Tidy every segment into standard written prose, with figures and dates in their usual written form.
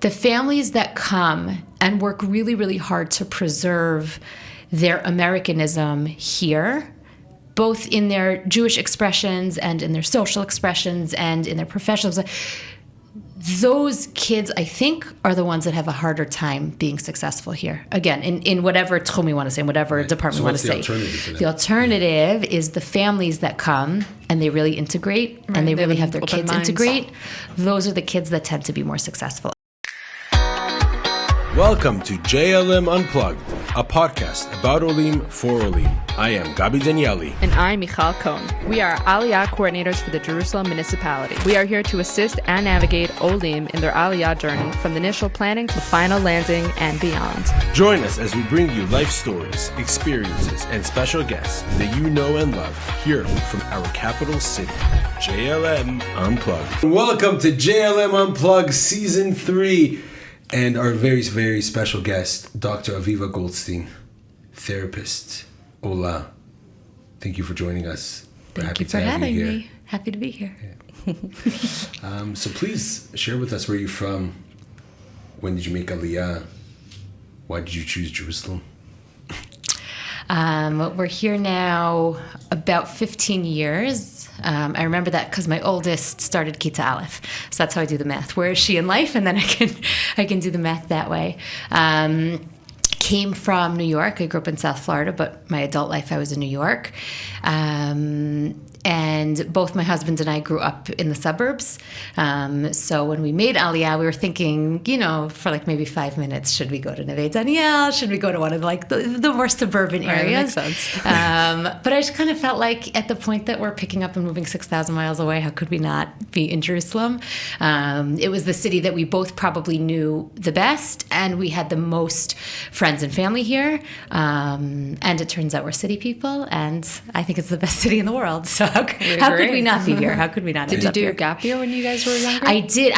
the families that come and work really, really hard to preserve their Americanism here, both in their Jewish expressions and in their social expressions and in their professionals, those kids, I think, are the ones that have a harder time being successful here. Again, in whatever tchum we want to say, in whatever department we want to say. The alternative is the families that come and they really integrate and they really have their kids integrate. Those are the kids that tend to be more successful. Welcome to JLM Unplugged, a podcast about Olim for Olim. I am Gabi Danieli. And I'm Michal Cohn. We are Aliyah coordinators for the Jerusalem Municipality. We are here to assist and navigate Olim in their Aliyah journey from the initial planning to final landing and beyond. Join us as we bring you life stories, experiences, and special guests that you know and love here from our capital city. JLM Unplugged. Welcome to JLM Unplugged Season 3. And our very, very special guest, Dr. Aviva Goldstein, therapist, Ola. Thank you for joining us. Thank you for having me. Happy to be here. Yeah. So please share with us where you're from. When did you make Aliyah? Why did you choose Jerusalem? We're here now about 15 years. I remember that because my oldest started Kita Aleph. So that's how I do the math. Where is she in life? And then I can do the math that way. Came from New York. I grew up in South Florida, but my adult life I was in New York. And both my husband and I grew up in the suburbs. So when we made Aliyah, we were thinking, for like maybe 5 minutes, should we go to Neve Daniel? Should we go to one of the more suburban areas? That makes sense. But I just kind of felt like at the point that we're picking up and moving 6,000 miles away, how could we not be in Jerusalem? It was the city that we both probably knew the best, and we had the most friends and family here. And it turns out we're city people, and I think it's the best city in the world. So how could we not be here? How could we not Did end you up do here? a gap year when you guys were younger? I did.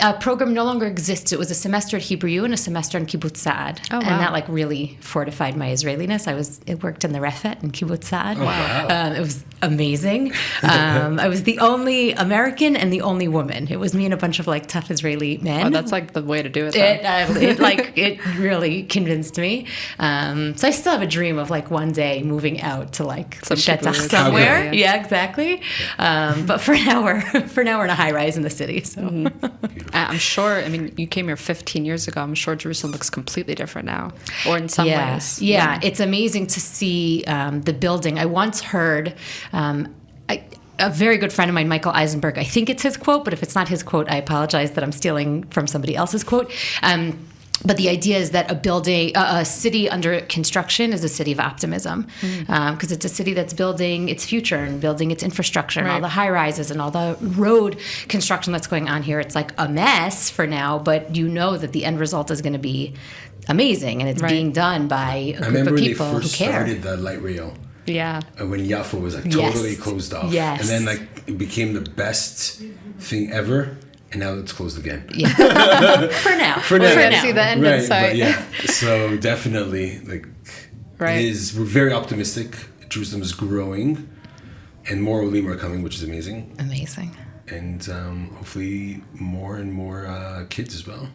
A program no longer exists. It was a semester at Hebrew U and a semester in Kibbutz Saad. Oh, wow. And that really fortified my Israeliness. I worked in the Refet in Kibbutz Saad. Oh, wow. It was amazing. I was the only American and the only woman. It was me and a bunch of tough Israeli men. Oh, that's the way to do it. Then. It really convinced me. So I still have a dream of one day moving out to the Shetach somewhere. Okay. Yeah, exactly. But for now we're in a high rise in the city. So I'm sure. You came here 15 years ago. I'm sure Jerusalem looks completely different now, or in some ways. Yeah, it's amazing to see the building. I once heard. A very good friend of mine, Michael Eisenberg, I think it's his quote, but if it's not his quote, I apologize that I'm stealing from somebody else's quote. But the idea is that a city under construction is a city of optimism, because it's a city that's building its future and building its infrastructure and all the high rises and all the road construction that's going on here. It's a mess for now, but you know that the end result is going to be amazing, and it's being done by a group of people who care. I remember when they first started the light rail. Yeah. When Yaffo was totally closed off. Yes. And then it became the best thing ever. And now it's closed again. Yeah. For now. We're going to see the end in sight. But yeah. So definitely, we're very optimistic. Jerusalem is growing, and more Olim are coming, which is amazing. Amazing. And hopefully more and more kids as well.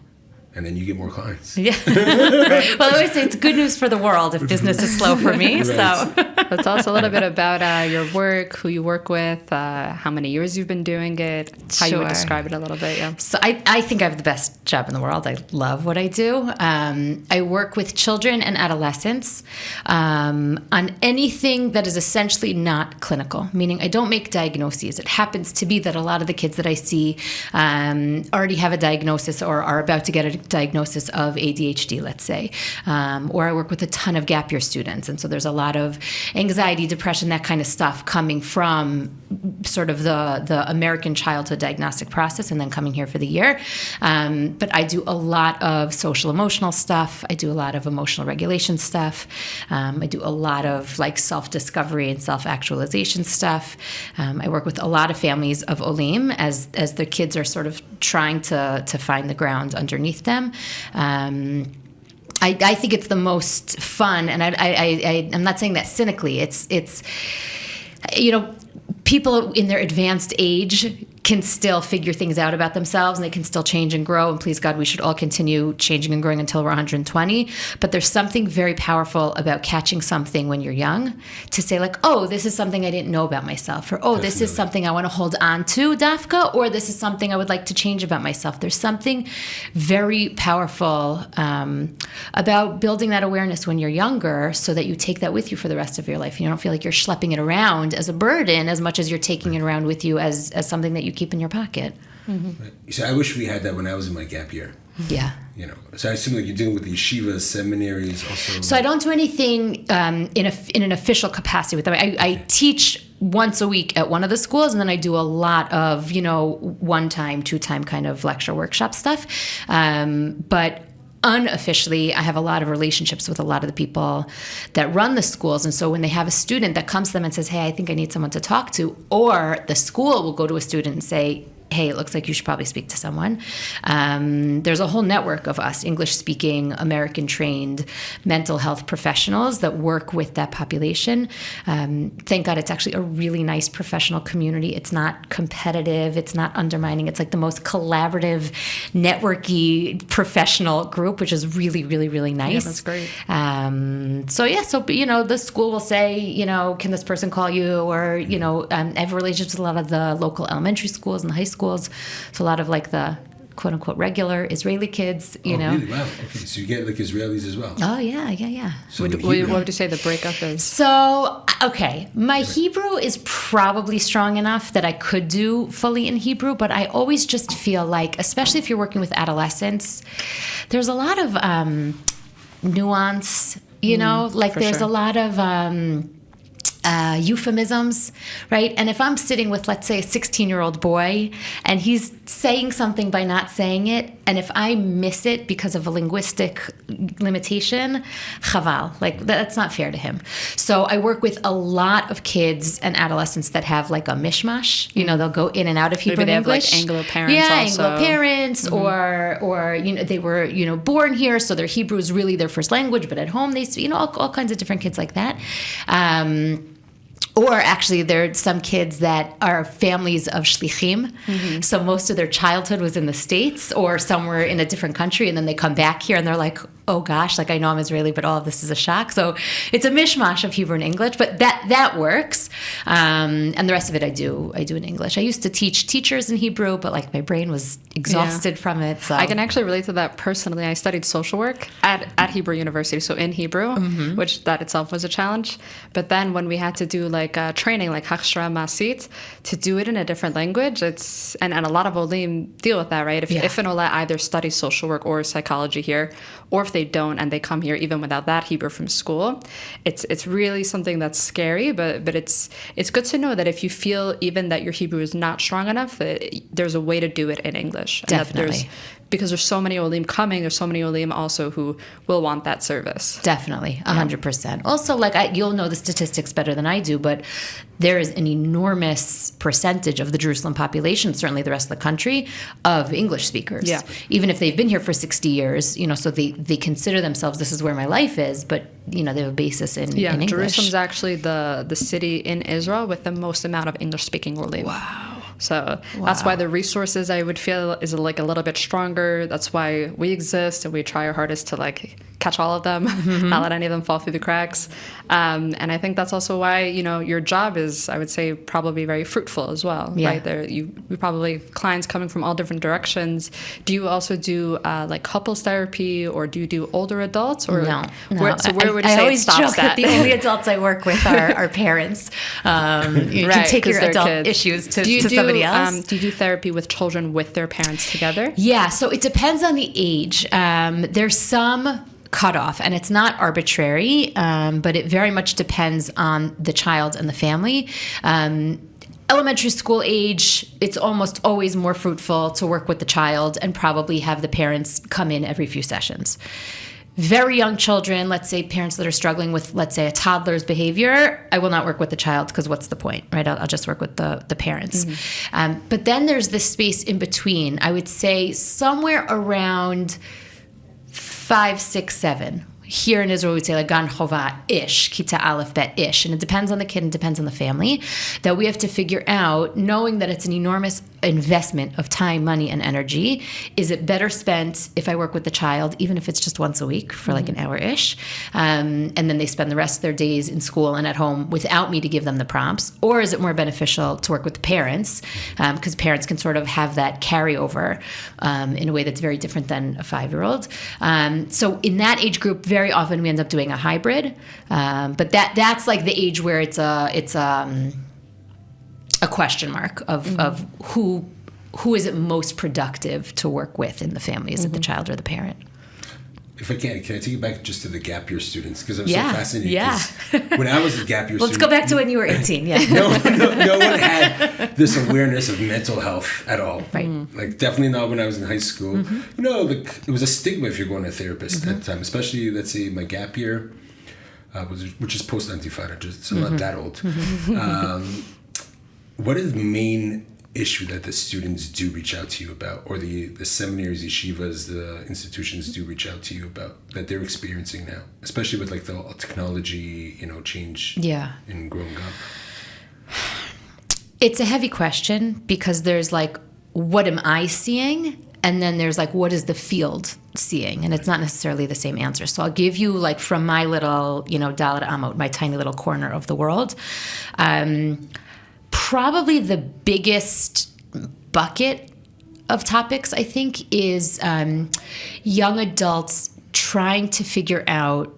And then you get more clients. Yeah. Well, I always say it's good news for the world if business is slow for me. Right. So But tell us a little bit about your work, who you work with, how many years you've been doing it, how you would describe it a little bit. Yeah. So I think I have the best job in the world. I love what I do. I work with children and adolescents on anything that is essentially not clinical, meaning I don't make diagnoses. It happens to be that a lot of the kids that I see already have a diagnosis or are about to get a diagnosis of ADHD, let's say. Or I work with a ton of gap year students. And so there's a lot of anxiety, depression, that kind of stuff coming from sort of the American childhood diagnostic process and then coming here for the year. But I do a lot of social emotional stuff. I do a lot of emotional regulation stuff. I do a lot of self-discovery and self-actualization stuff. I work with a lot of families of Olim as their kids are sort of trying to find the ground underneath them. I think it's the most fun, and I'm not saying that cynically. It's people in their advanced age can still figure things out about themselves, and they can still change and grow. And please God, we should all continue changing and growing until we're 120. But there's something very powerful about catching something when you're young to say like, oh, this is something I didn't know about myself, or oh, this is something I want to hold on to, Dafka, or this is something I would like to change about myself. There's something very powerful about building that awareness when you're younger, so that you take that with you for the rest of your life. You don't feel like you're schlepping it around as a burden as much as you're taking it around with you as something that you keep in your pocket. Mm-hmm. Right. So I wish we had that when I was in my gap year. Yeah. So I assume like you're dealing with the yeshivas, seminaries also. So I don't do anything in an official capacity with them. I teach once a week at one of the schools, and then I do a lot of, one-time, two-time kind of lecture workshop stuff. But unofficially, I have a lot of relationships with a lot of the people that run the schools. And so when they have a student that comes to them and says, hey, I think I need someone to talk to, or the school will go to a student and say, hey, it looks like you should probably speak to someone. There's a whole network of us, English-speaking, American-trained mental health professionals that work with that population. Thank God it's actually a really nice professional community. It's not competitive. It's not undermining. It's like the most collaborative, networky, professional group, which is really, really, really nice. Yeah, that's great. So the school will say, can this person call you? Or, I have relationships with a lot of the local elementary schools and the high schools. So a lot of like the quote unquote regular Israeli kids, Really? Wow. Okay. So you get like Israelis as well. Oh yeah. So what would you say the breakup is? So, okay. My Hebrew is probably strong enough that I could do fully in Hebrew, but I always just feel like, especially if you're working with adolescents, there's a lot of nuance, there's a lot of euphemisms, right? And if I'm sitting with, let's say, a 16-year-old boy, and he's saying something by not saying it, and if I miss it because of a linguistic limitation, chaval, that's not fair to him. So I work with a lot of kids and adolescents that have like a mishmash. They'll go in and out of Hebrew and English. Maybe they have like Anglo parents also. Anglo parents, or they were born here, so their Hebrew is really their first language, but at home they speak, all kinds of different kids like that. Or actually, there are some kids that are families of shlichim. Mm-hmm. So most of their childhood was in the States or somewhere in a different country. And then they come back here and they're like, oh gosh, I know I'm Israeli, but all of this is a shock. So it's a mishmash of Hebrew and English, but that works. And the rest of it I do in English. I used to teach teachers in Hebrew, but my brain was exhausted from it. So I can actually relate to that personally. I studied social work at Hebrew University, so in Hebrew, which that itself was a challenge. But then when we had to do training, like Hachshara Masit, to do it in a different language, and a lot of Olim deal with that, right? If an Ola either studies social work or psychology here, or if they don't and they come here even without that Hebrew from school, it's really something that's scary, but it's good to know that if you feel even that your Hebrew is not strong enough, that there's a way to do it in English. And definitely. Because there's so many Olim coming, there's so many Olim also who will want that service. Definitely, 100%. Also, you'll know the statistics better than I do, but there is an enormous percentage of the Jerusalem population, certainly the rest of the country, of English speakers. Yeah. Even if they've been here for 60 years, so they consider themselves, this is where my life is, but, they have a basis in English. Jerusalem's actually the city in Israel with the most amount of English-speaking Olim. Wow. So that's why the resources, I would feel, is a little bit stronger. That's why we exist and we try our hardest to catch all of them, not let any of them fall through the cracks. And I think that's also why, your job is, I would say, probably very fruitful as well. Yeah. Right? There, you probably clients coming from all different directions. Do you also do couples therapy, or do you do older adults? Or no. So where would you say it stops I always joke that the only adults I work with are parents. You can take your adult kids. Issues to somebody else. Do you do therapy with children with their parents together? Yeah, so it depends on the age. There's some cutoff, and it's not arbitrary, but it very much depends on the child and the family. Elementary school age, it's almost always more fruitful to work with the child and probably have the parents come in every few sessions. Very young children, let's say parents that are struggling with, let's say, a toddler's behavior, I will not work with the child because what's the point, right? I'll just work with the parents. But then there's this space in between. I would say somewhere around 5, 6, 7. here in Israel, we'd say like gan chova-ish, kita aleph bet-ish. And it depends on the kid and depends on the family, that we have to figure out, knowing that it's an enormous investment of time, money, and energy. Is it better spent if I work with the child, even if it's just once a week for like an hour-ish, and then they spend the rest of their days in school and at home without me to give them the prompts? Or is it more beneficial to work with the parents, because parents can sort of have that carryover in a way that's very different than a 5-year-old. So in that age group, very often we end up doing a hybrid, but that's like the age where it's a question mark of who is it most productive to work with in the family? Is it the child or the parent? If I can I take you back just to the gap year students? Because I'm so fascinated. Yeah. When I was a gap year Let's student... go back to when you were 18, yeah. no one had this awareness of mental health at all. Right. Like, definitely not when I was in high school. It was a stigma if you're going to a therapist at the time, especially, let's say, my gap year, which is post-Antifada, so I'm not that old. What is the main issue that the students do reach out to you about, or the seminaries, yeshivas, the institutions do reach out to you about, that they're experiencing now, especially with like the technology, change in growing up? It's a heavy question, because there's like, what am I seeing? And then there's like, what is the field seeing? And it's not necessarily the same answer. So I'll give you like from my little, Dalet Amot, my tiny little corner of the world. Probably the biggest bucket of topics, I think, is young adults trying to figure out,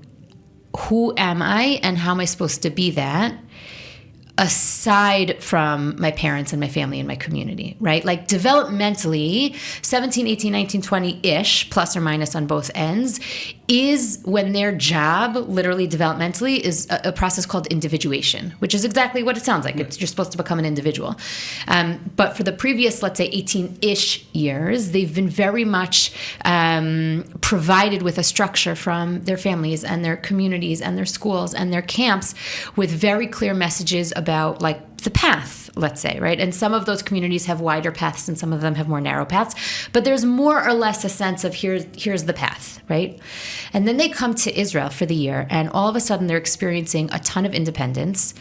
who am I and how am I supposed to be that, aside from my parents and my family and my community, right? Like developmentally, 17, 18, 19, 20-ish, plus or minus on both ends, is when their job, literally developmentally, is a process called individuation, which is exactly what it sounds like. You're supposed to become an individual. But for the previous, let's say, 18-ish years, they've been very much provided with a structure from their families and their communities and their schools and their camps, with very clear messages about like the path, let's say, right? And some of those communities have wider paths and some of them have more narrow paths, but there's more or less a sense of here's the path, right? And then they come to Israel for the year, and all of a sudden they're experiencing a ton of independence.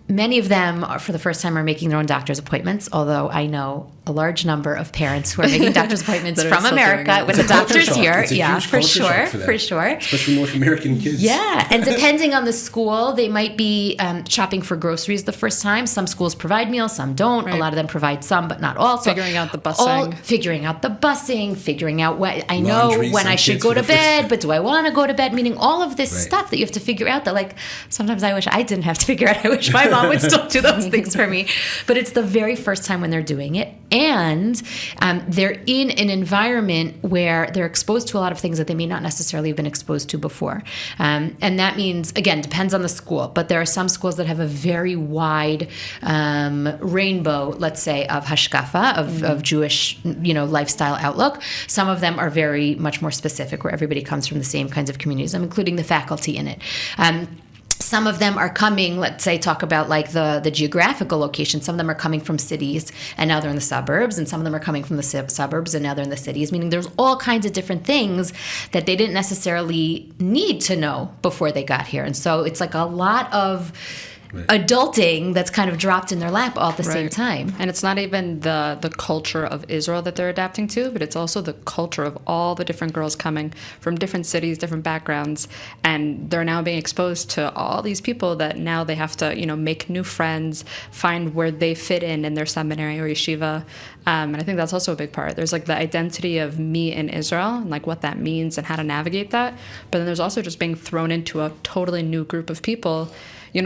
Many of them, for the first time, are making their own doctor's appointments, although I know a large number of parents who are making doctor's appointments from America with the doctors here. Yeah, for sure. Especially North American kids. Yeah, and depending on the school, they might be shopping for groceries the first time. Some schools provide meals, some don't. Right. A lot of them provide some, but not all. So figuring out the busing. Figuring out what I know when I should go to bed, but do I want to go to bed? Meaning all of this stuff that you have to figure out, that like sometimes I wish I didn't have to figure out. I wish my mom would still do those things for me. But it's the very first time when they're doing it. And they're in an environment where they're exposed to a lot of things that they may not necessarily have been exposed to before. And that means, again, depends on the school, but there are some schools that have a very wide rainbow, let's say, of hashkafa, of Jewish, lifestyle outlook. Some of them are very much more specific, where everybody comes from the same kinds of communities, including the faculty in it. Some of them are coming, let's say, talk about like the geographical location. Some of them are coming from cities and now they're in the suburbs, and some of them are coming from the suburbs and now they're in the cities, meaning there's all kinds of different things that they didn't necessarily need to know before they got here. And so it's like a lot of adulting that's kind of dropped in their lap all at the same time. And it's not even the culture of Israel that they're adapting to, but it's also the culture of all the different girls coming from different cities, different backgrounds, and they're now being exposed to all these people that now they have to, make new friends, find where they fit in their seminary or yeshiva. And I think that's also a big part. There's like the identity of me in Israel and like what that means and how to navigate that. But then there's also just being thrown into a totally new group of people.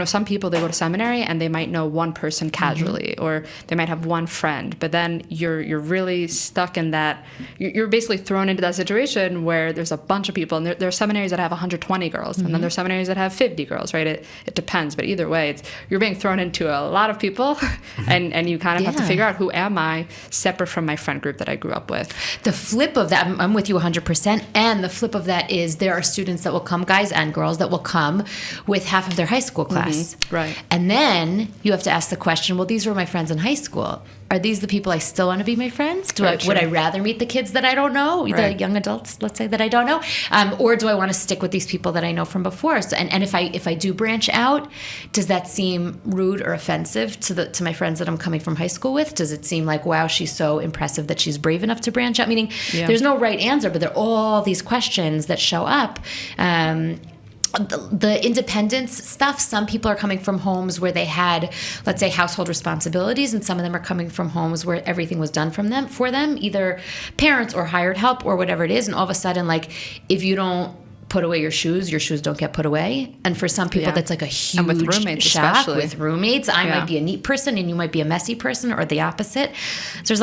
Some people, they go to seminary and they might know one person casually, or they might have one friend, but then you're really stuck in that. You're basically thrown into that situation where there's a bunch of people, and there are seminaries that have 120 girls, and then there's seminaries that have 50 girls, right? It depends, but either way, you're being thrown into a lot of people, and you kind of have to figure out, who am I separate from my friend group that I grew up with? The flip of that, I'm with you 100%, and the flip of that is there are students that will come, guys and girls, that will come with half of their high school class class. Right. And then you have to ask the question, well, these were my friends in high school. Are these the people I still want to be my friends? Would I rather meet the kids that I don't know, the young adults, let's say, that I don't know? Or do I want to stick with these people that I know from before? So, and if I do branch out, does that seem rude or offensive to my friends that I'm coming from high school with? Does it seem like, wow, she's so impressive that she's brave enough to branch out? Meaning, there's no right answer, but there are all these questions that show up. The independence stuff, some people are coming from homes where they had, let's say, household responsibilities, and some of them are coming from homes where everything was done for them, either parents or hired help or whatever it is. And all of a sudden, like, if you don't put away your shoes don't get put away. And for some people, that's like a huge and with roommates, shock. especially. With roommates, I might be a neat person and you might be a messy person, or the opposite. So there's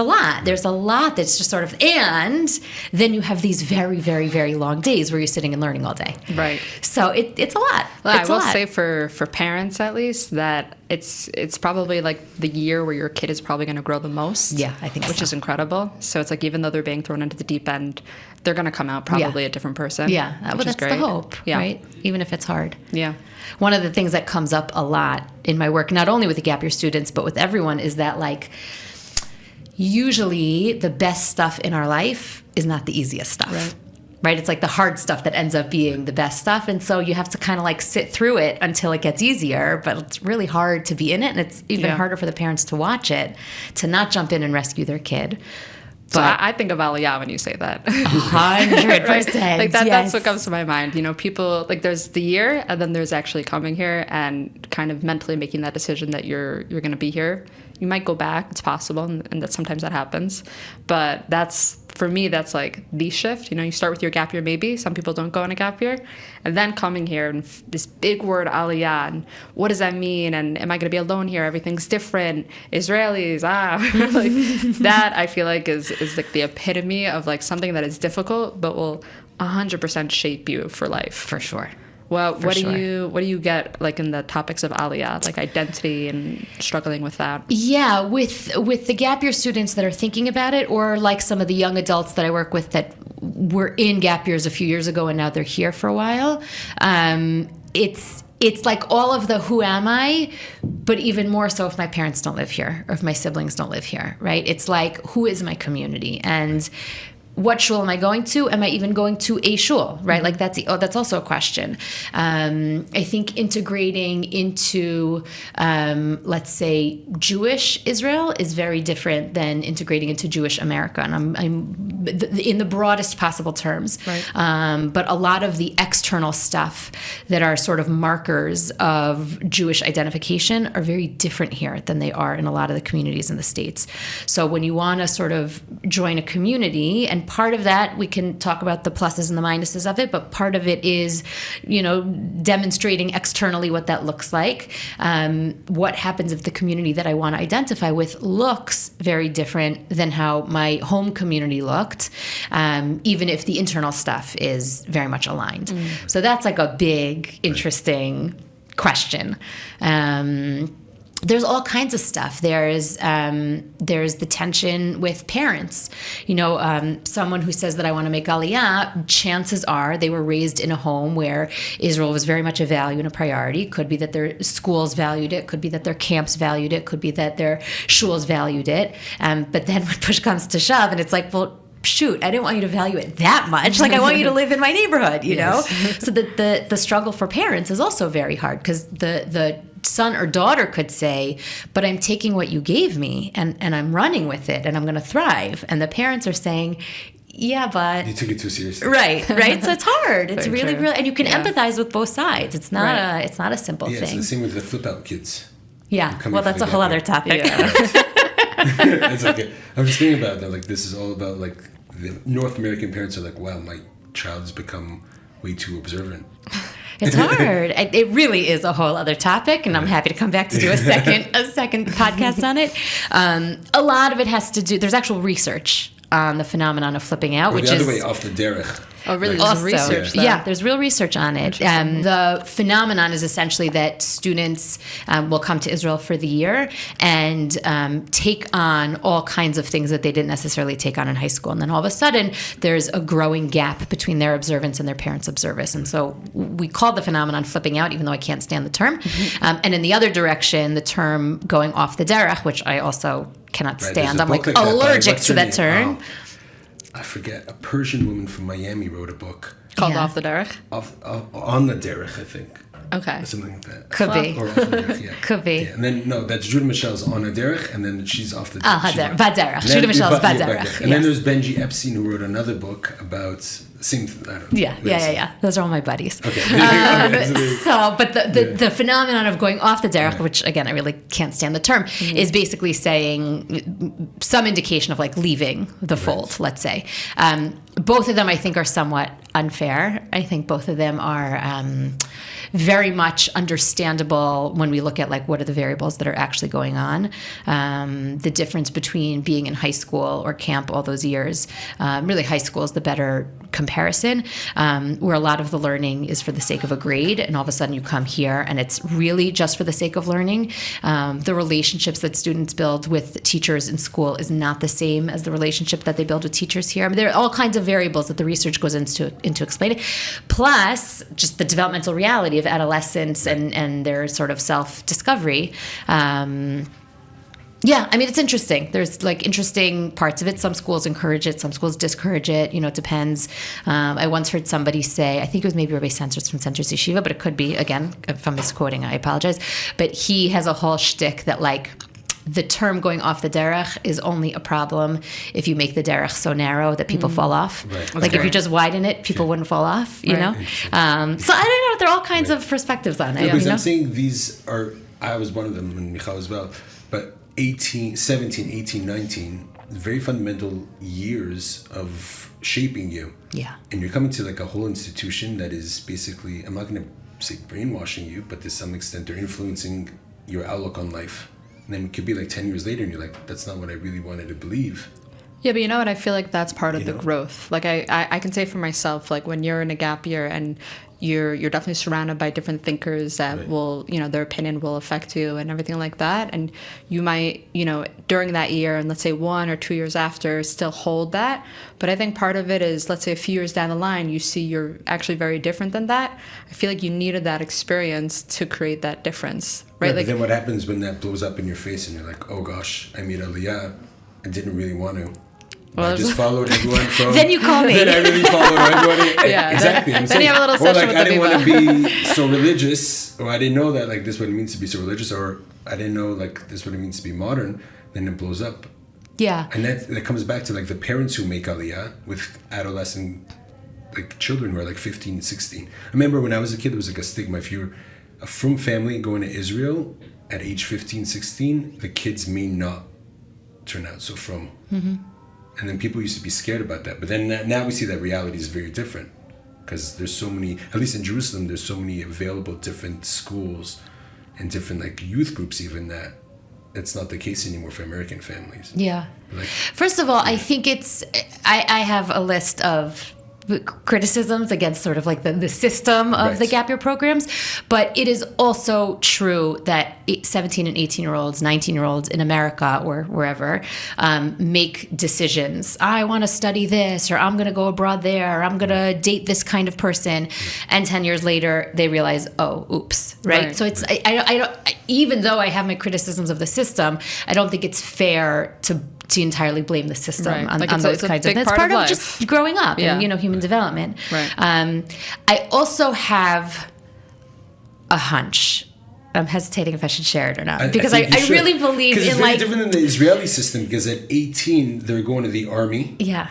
a lot that's just sort of, and then you have these very, very, very long days where you're sitting and learning all day. Right. So it's a lot. Well, I will say for parents, at least, that it's probably like the year where your kid is probably going to grow the most. Yeah, I think which is incredible. So it's like, even though they're being thrown into the deep end, they're going to come out probably a different person. Yeah, well, that's the hope, right? Even if it's hard. Yeah. One of the things that comes up a lot in my work, not only with the gap year students, but with everyone, is that, like, usually the best stuff in our life is not the easiest stuff. Right? It's like the hard stuff that ends up being the best stuff. And so you have to kind of like sit through it until it gets easier, but it's really hard to be in it. And it's even harder for the parents to watch it, to not jump in and rescue their kid. So I think of Aliyah when you say that. 100%. Like that's what comes to my mind. You know, people, like, there's the year, and then there's actually coming here and kind of mentally making that decision that you're going to be here. You might go back. It's possible, and that sometimes that happens. But for me, that's like the shift. You know, you start with your gap year, maybe. Some people don't go on a gap year. And then coming here, and this big word, Aliyah, and what does that mean? And am I going to be alone here? Everything's different. Israelis, like that, I feel like is like the epitome of like something that is difficult, but will 100% shape you for life. For sure. Well, what do you get, like, in the topics of Aliyah, like identity and struggling with that? Yeah, with the gap year students that are thinking about it, or like some of the young adults that I work with that were in gap years a few years ago and now they're here for a while, it's like all of the who am I, but even more so if my parents don't live here or if my siblings don't live here, right? It's like, who is my community? And what shul am I going to? Am I even going to a shul, right? Like that's also a question. I think integrating into, let's say, Jewish Israel is very different than integrating into Jewish America, and I'm in the broadest possible terms. Right. But a lot of the external stuff that are sort of markers of Jewish identification are very different here than they are in a lot of the communities in the States. So when you want to sort of join a community, and part of that, we can talk about the pluses and the minuses of it, but part of it is, you know, demonstrating externally what that looks like. What happens if the community that I want to identify with looks very different than how my home community looked, even if the internal stuff is very much aligned. So that's like a big, interesting question. There's all kinds of stuff. There's the tension with parents. You know, someone who says that I want to make Aliyah, chances are they were raised in a home where Israel was very much a value and a priority. Could be that their schools valued it. Could be that their camps valued it. Could be that their shuls valued it. But then when push comes to shove, and it's like, well, shoot, I didn't want you to value it that much. Like, I want you to live in my neighborhood, you know? So the struggle for parents is also very hard, because the son or daughter could say, but I'm taking what you gave me and I'm running with it and I'm going to thrive. And the parents are saying, yeah, but... You took it too seriously. Right. So it's hard. It's really, and you can empathize with both sides. It's not a simple thing. It's the same with the flip out kids. Yeah. Well, that's a whole other topic. Yeah. It's like, I'm just thinking about that. Like, this is all about, like, the North American parents are like, wow, my child has become way too observant. It's hard. It really is a whole other topic, and I'm happy to come back to do a second podcast on it. A lot of it has to do. There's actual research on the phenomenon of flipping out, or which the is other way, off the derech. Oh, really? There's research there. Yeah, there's real research on it. The phenomenon is essentially that students will come to Israel for the year and take on all kinds of things that they didn't necessarily take on in high school. And then all of a sudden, there's a growing gap between their observance and their parents' observance. And so we call the phenomenon flipping out, even though I can't stand the term. And in the other direction, the term going off the derech, which I also cannot stand. I'm like allergic to that term. I forget. A Persian woman from Miami wrote a book called Off the Derech. On the derech, I think. Okay. Something like that. Could be. Or off the derech, yeah. Could be. Yeah. And then that's Judah Michelle's on a derech, and then she's off the derech. Baderech. Judah Michel's Baderech. And then there's Benji Epstein, who wrote another book about same. I don't know. Yeah. Those are all my buddies. Okay. But the phenomenon of going off the derech, which again I really can't stand the term, is basically saying some indication of like leaving the fold. Let's say both of them I think are somewhat unfair. I think both of them are very much understandable when we look at like what are the variables that are actually going on. The difference between being in high school or camp all those years, really high school is the better comparison, where a lot of the learning is for the sake of a grade, and all of a sudden you come here and it's really just for the sake of learning. The relationships that students build with teachers in school is not the same as the relationship that they build with teachers here. I mean, there are all kinds of variables that the research goes into explain it, plus just the developmental reality of adolescence and their sort of self-discovery. Yeah, I mean, it's interesting. There's like interesting parts of it. Some schools encourage it, some schools discourage it. You know, it depends. I once heard somebody say, I think it was maybe Rabbi Sensors from Sensors Yeshiva, but it could be, again, if I'm misquoting, I apologize. But he has a whole shtick that like the term going off the derech is only a problem if you make the derech so narrow that people fall off. Right. Like if you just widen it, people wouldn't fall off, you know? So I don't know. There are all kinds of perspectives on it. Because I'm saying these are, I was one of them, and Michal as well, but 17, 18, 19, very fundamental years of shaping you. Yeah. And you're coming to like a whole institution that is basically, I'm not going to say brainwashing you, but to some extent they're influencing your outlook on life. And then it could be like 10 years later and you're like, that's not what I really wanted to believe. Yeah, but you know what? I feel like that's part of the growth. Like I can say for myself, like when you're in a gap year and you're definitely surrounded by different thinkers that will, you know, their opinion will affect you and everything like that. And you might, you know, during that year and let's say 1 or 2 years after still hold that. But I think part of it is, let's say a few years down the line, you see you're actually very different than that. I feel like you needed that experience to create that difference, right? But Like, then what happens when that blows up in your face and you're like, oh gosh, I made Aliyah. I didn't really want to. Well, I just followed everyone from... Then you call me. Then I really followed everybody. Yeah, exactly. Then you have a little session with I didn't Aviva. want to be so religious, or I didn't know that like this is what it means to be so religious, or I didn't know like this is what it means to be modern. Then it blows up. Yeah. And that comes back to like the parents who make Aliyah with adolescent like children who are like 15, 16. I remember when I was a kid, there was like a stigma. If you're a frum family going to Israel at age 15, 16, the kids may not turn out so frum. Mm-hmm. And then people used to be scared about that. But then now we see that reality is very different. Because there's so many, at least in Jerusalem, there's so many available different schools and different like youth groups even that it's not the case anymore for American families. Yeah. Like, First of all, I think I have a list of criticisms against sort of like the system of the gap year programs, but it is also true that 17 and 18-year-olds, 19-year-olds in America or wherever make decisions. I want to study this, or I'm going to go abroad there, or I'm going to date this kind of person, and 10 years later they realize, oh, oops, right? So it's I don't, even though I have my criticisms of the system, I don't think it's fair to entirely blame the system on those kinds of things. It's part of just growing up and, you know, human development. Right. I also have a hunch. I'm hesitating if I should share it or not. Because I really believe in like... It's very different than the Israeli system, because at 18, they're going to the army. Yeah.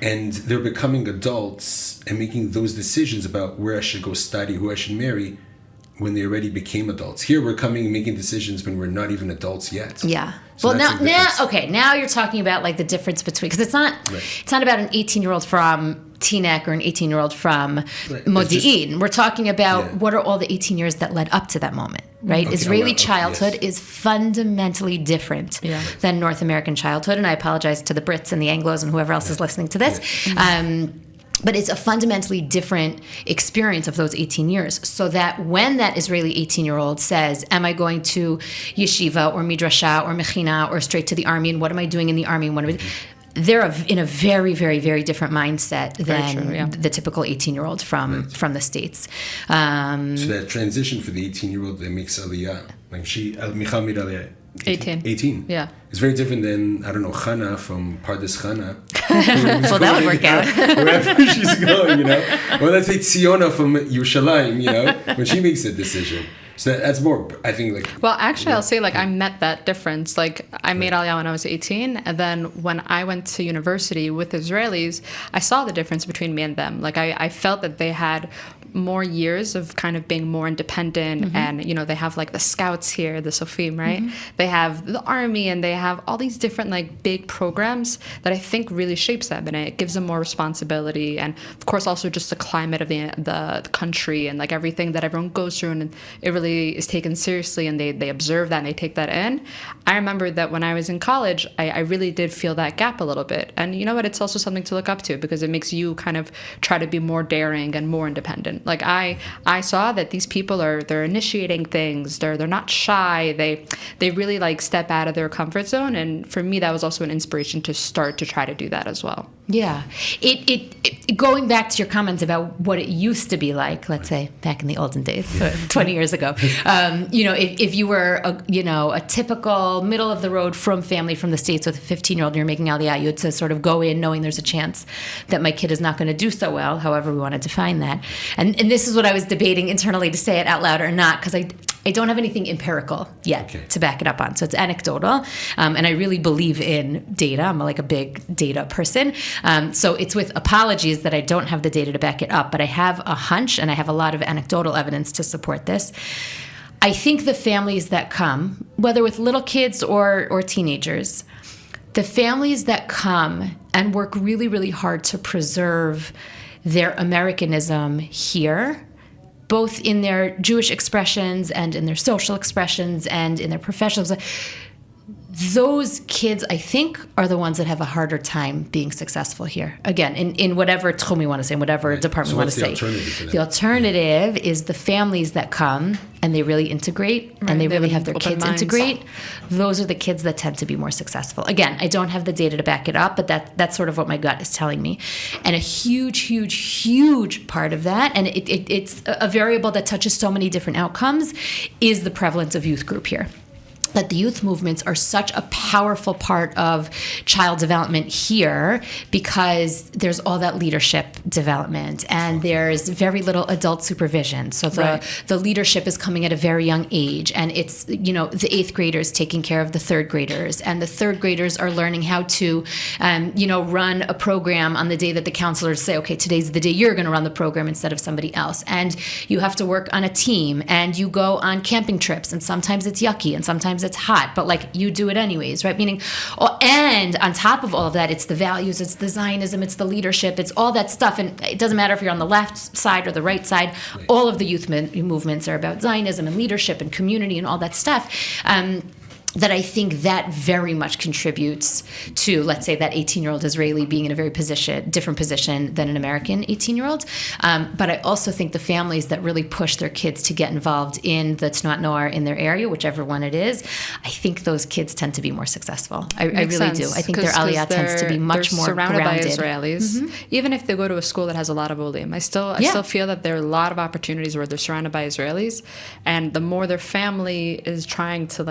And they're becoming adults and making those decisions about where I should go study, who I should marry, when they already became adults. Here we're making decisions when we're not even adults yet. Yeah. So well, now you're talking about like the difference between, because it's not about an 18-year-old from Teaneck or an 18-year-old from Modi'in. We're talking about what are all the 18 years that led up to that moment, right? Okay. Israeli childhood is fundamentally different than North American childhood, and I apologize to the Brits and the Anglos and whoever else is listening to this. But it's a fundamentally different experience of those 18 years. So that when that Israeli 18-year-old says, am I going to yeshiva or midrasha or mechina or straight to the army, and what am I doing in the army, and what am I, they're in a very, very, very different mindset than the typical 18-year-old from the States. So that transition for the 18-year-old that makes Aliyah, like Michal made Aliyah 18. Yeah. It's very different than, I don't know, Chana from Pardes Chana. Well, that would work out. Wherever she's going, you know. Or let's say Tziona from Yerushalayim, you know, when she makes a decision. So that's more, I think, like... Well, actually, I'll say, like, I met that difference. Like, I made Aliyah when I was 18, and then when I went to university with Israelis, I saw the difference between me and them. Like, I felt that they had more years of kind of being more independent, and, you know, they have, like, the scouts here, the Sofim, right? They have the army, and they have all these different, like, big programs that I think really shapes them, and it gives them more responsibility, and, of course, also just the climate of the country and, like, everything that everyone goes through, and it really is taken seriously, and they observe that and they take that in. I remember that when I was in college, I really did feel that gap a little bit. And you know what? It's also something to look up to, because it makes you kind of try to be more daring and more independent. Like I saw that these people they're initiating things. They're not shy. They really like step out of their comfort zone. And for me, that was also an inspiration to start to try to do that as well. Yeah. It going back to your comments about what it used to be like, let's say back in the olden days, so 20 years ago, you know, if you were a typical middle of the road family from the States with a 15-year-old and you're making Aliyah, you had to sort of go in knowing there's a chance that my kid is not going to do so well, however we want to define that. And this is what I was debating internally, to say it out loud or not, because I don't have anything empirical yet to back it up on. So it's anecdotal. And I really believe in data. I'm like a big data person. So it's with apologies that I don't have the data to back it up, but I have a hunch and I have a lot of anecdotal evidence to support this. I think the families that come, whether with little kids or teenagers, the families that come and work really, really hard to preserve their Americanism here, both in their Jewish expressions and in their social expressions and in their professionals, those kids, I think, are the ones that have a harder time being successful here. Again, in whatever tchum we want to say, in whatever department we want to say. The alternative is the families that come and they really integrate and they really have their kids integrate. Those are the kids that tend to be more successful. Again, I don't have the data to back it up, but that's sort of what my gut is telling me. And a huge, huge, huge part of that, and it's a variable that touches so many different outcomes, is the prevalence of youth group here. That the youth movements are such a powerful part of child development here, because there's all that leadership development and there's very little adult supervision. So the leadership is coming at a very young age, and it's, you know, the 8th graders taking care of the 3rd graders, and the 3rd graders are learning how to, run a program on the day that the counselors say, okay, today's the day you're going to run the program instead of somebody else. And you have to work on a team, and you go on camping trips, and sometimes it's yucky and sometimes it's hot, but like you do it anyways, right? Meaning, and on top of all of that, it's the values, it's the Zionism, it's the leadership, it's all that stuff. And it doesn't matter if you're on the left side or the right side, all of the youth movements are about Zionism and leadership and community and all that stuff. That I think that very much contributes to, let's say, that 18-year-old Israeli being in a very different position than an American 18-year-old. But I also think the families that really push their kids to get involved in the Tnut Noar in their area, whichever one it is, I think those kids tend to be more successful. I really do. I think their Aliyah tends to be much more surrounded grounded. By Israelis. Even if they go to a school that has a lot of Olim, I still feel that there are a lot of opportunities where they're surrounded by Israelis, and the more their family is trying to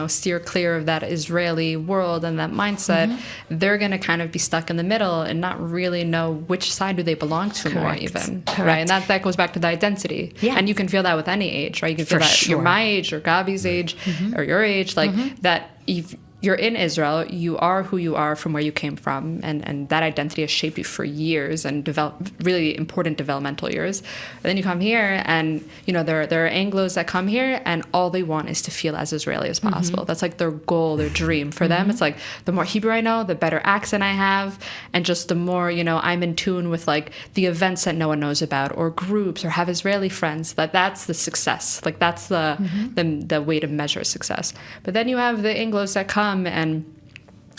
steer clear of that Israeli world and that mindset, they're going to kind of be stuck in the middle and not really know which side do they belong to more even. Correct. Right? And that goes back to the identity. Yeah. And you can feel that with any age, right? You can feel that you're my age or Gabi's age or your age, that if you're in Israel, you are who you are from where you came from, and that identity has shaped you for years and developed really important developmental years. And then you come here, and there are Anglos that come here, and all they want is to feel as Israeli as possible. That's like their goal, their dream. For them, it's like the more Hebrew I know, the better accent I have, and just the more I'm in tune with the events that no one knows about, or groups, or have Israeli friends. That's the success. That's the way to measure success. But then you have the Anglos that come, and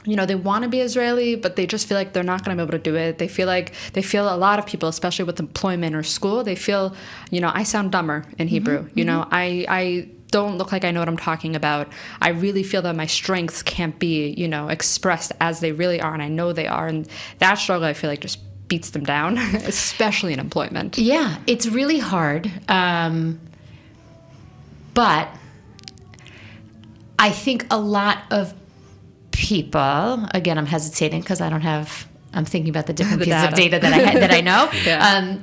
they want to be Israeli, but they just feel like they're not going to be able to do it. They feel a lot of people, especially with employment or school, they feel, I sound dumber in Hebrew. I don't look like I know what I'm talking about. I really feel that my strengths can't be, expressed as they really are, and I know they are. And that struggle, I feel like, just beats them down, especially in employment. Yeah, it's really hard. But I think a lot of people, again, I'm hesitating because I'm thinking about the different pieces of data that I know. Yeah.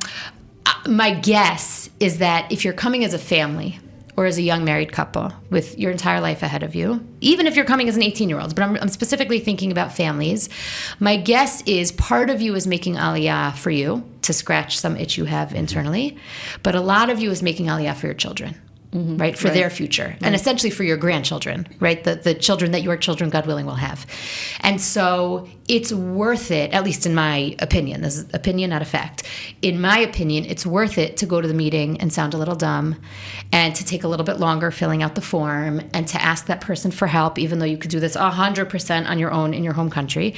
My guess is that if you're coming as a family or as a young married couple with your entire life ahead of you, even if you're coming as an 18-year-old, but I'm specifically thinking about families, my guess is part of you is making Aliyah for you to scratch some itch you have internally, but a lot of you is making Aliyah for your children. Right, for their future, and essentially for your grandchildren, right? The children that your children, God willing, will have. And so it's worth it, at least in my opinion, this is opinion, not a fact. In my opinion, it's worth it to go to the meeting and sound a little dumb and to take a little bit longer filling out the form and to ask that person for help, even though you could do this 100% on your own in your home country.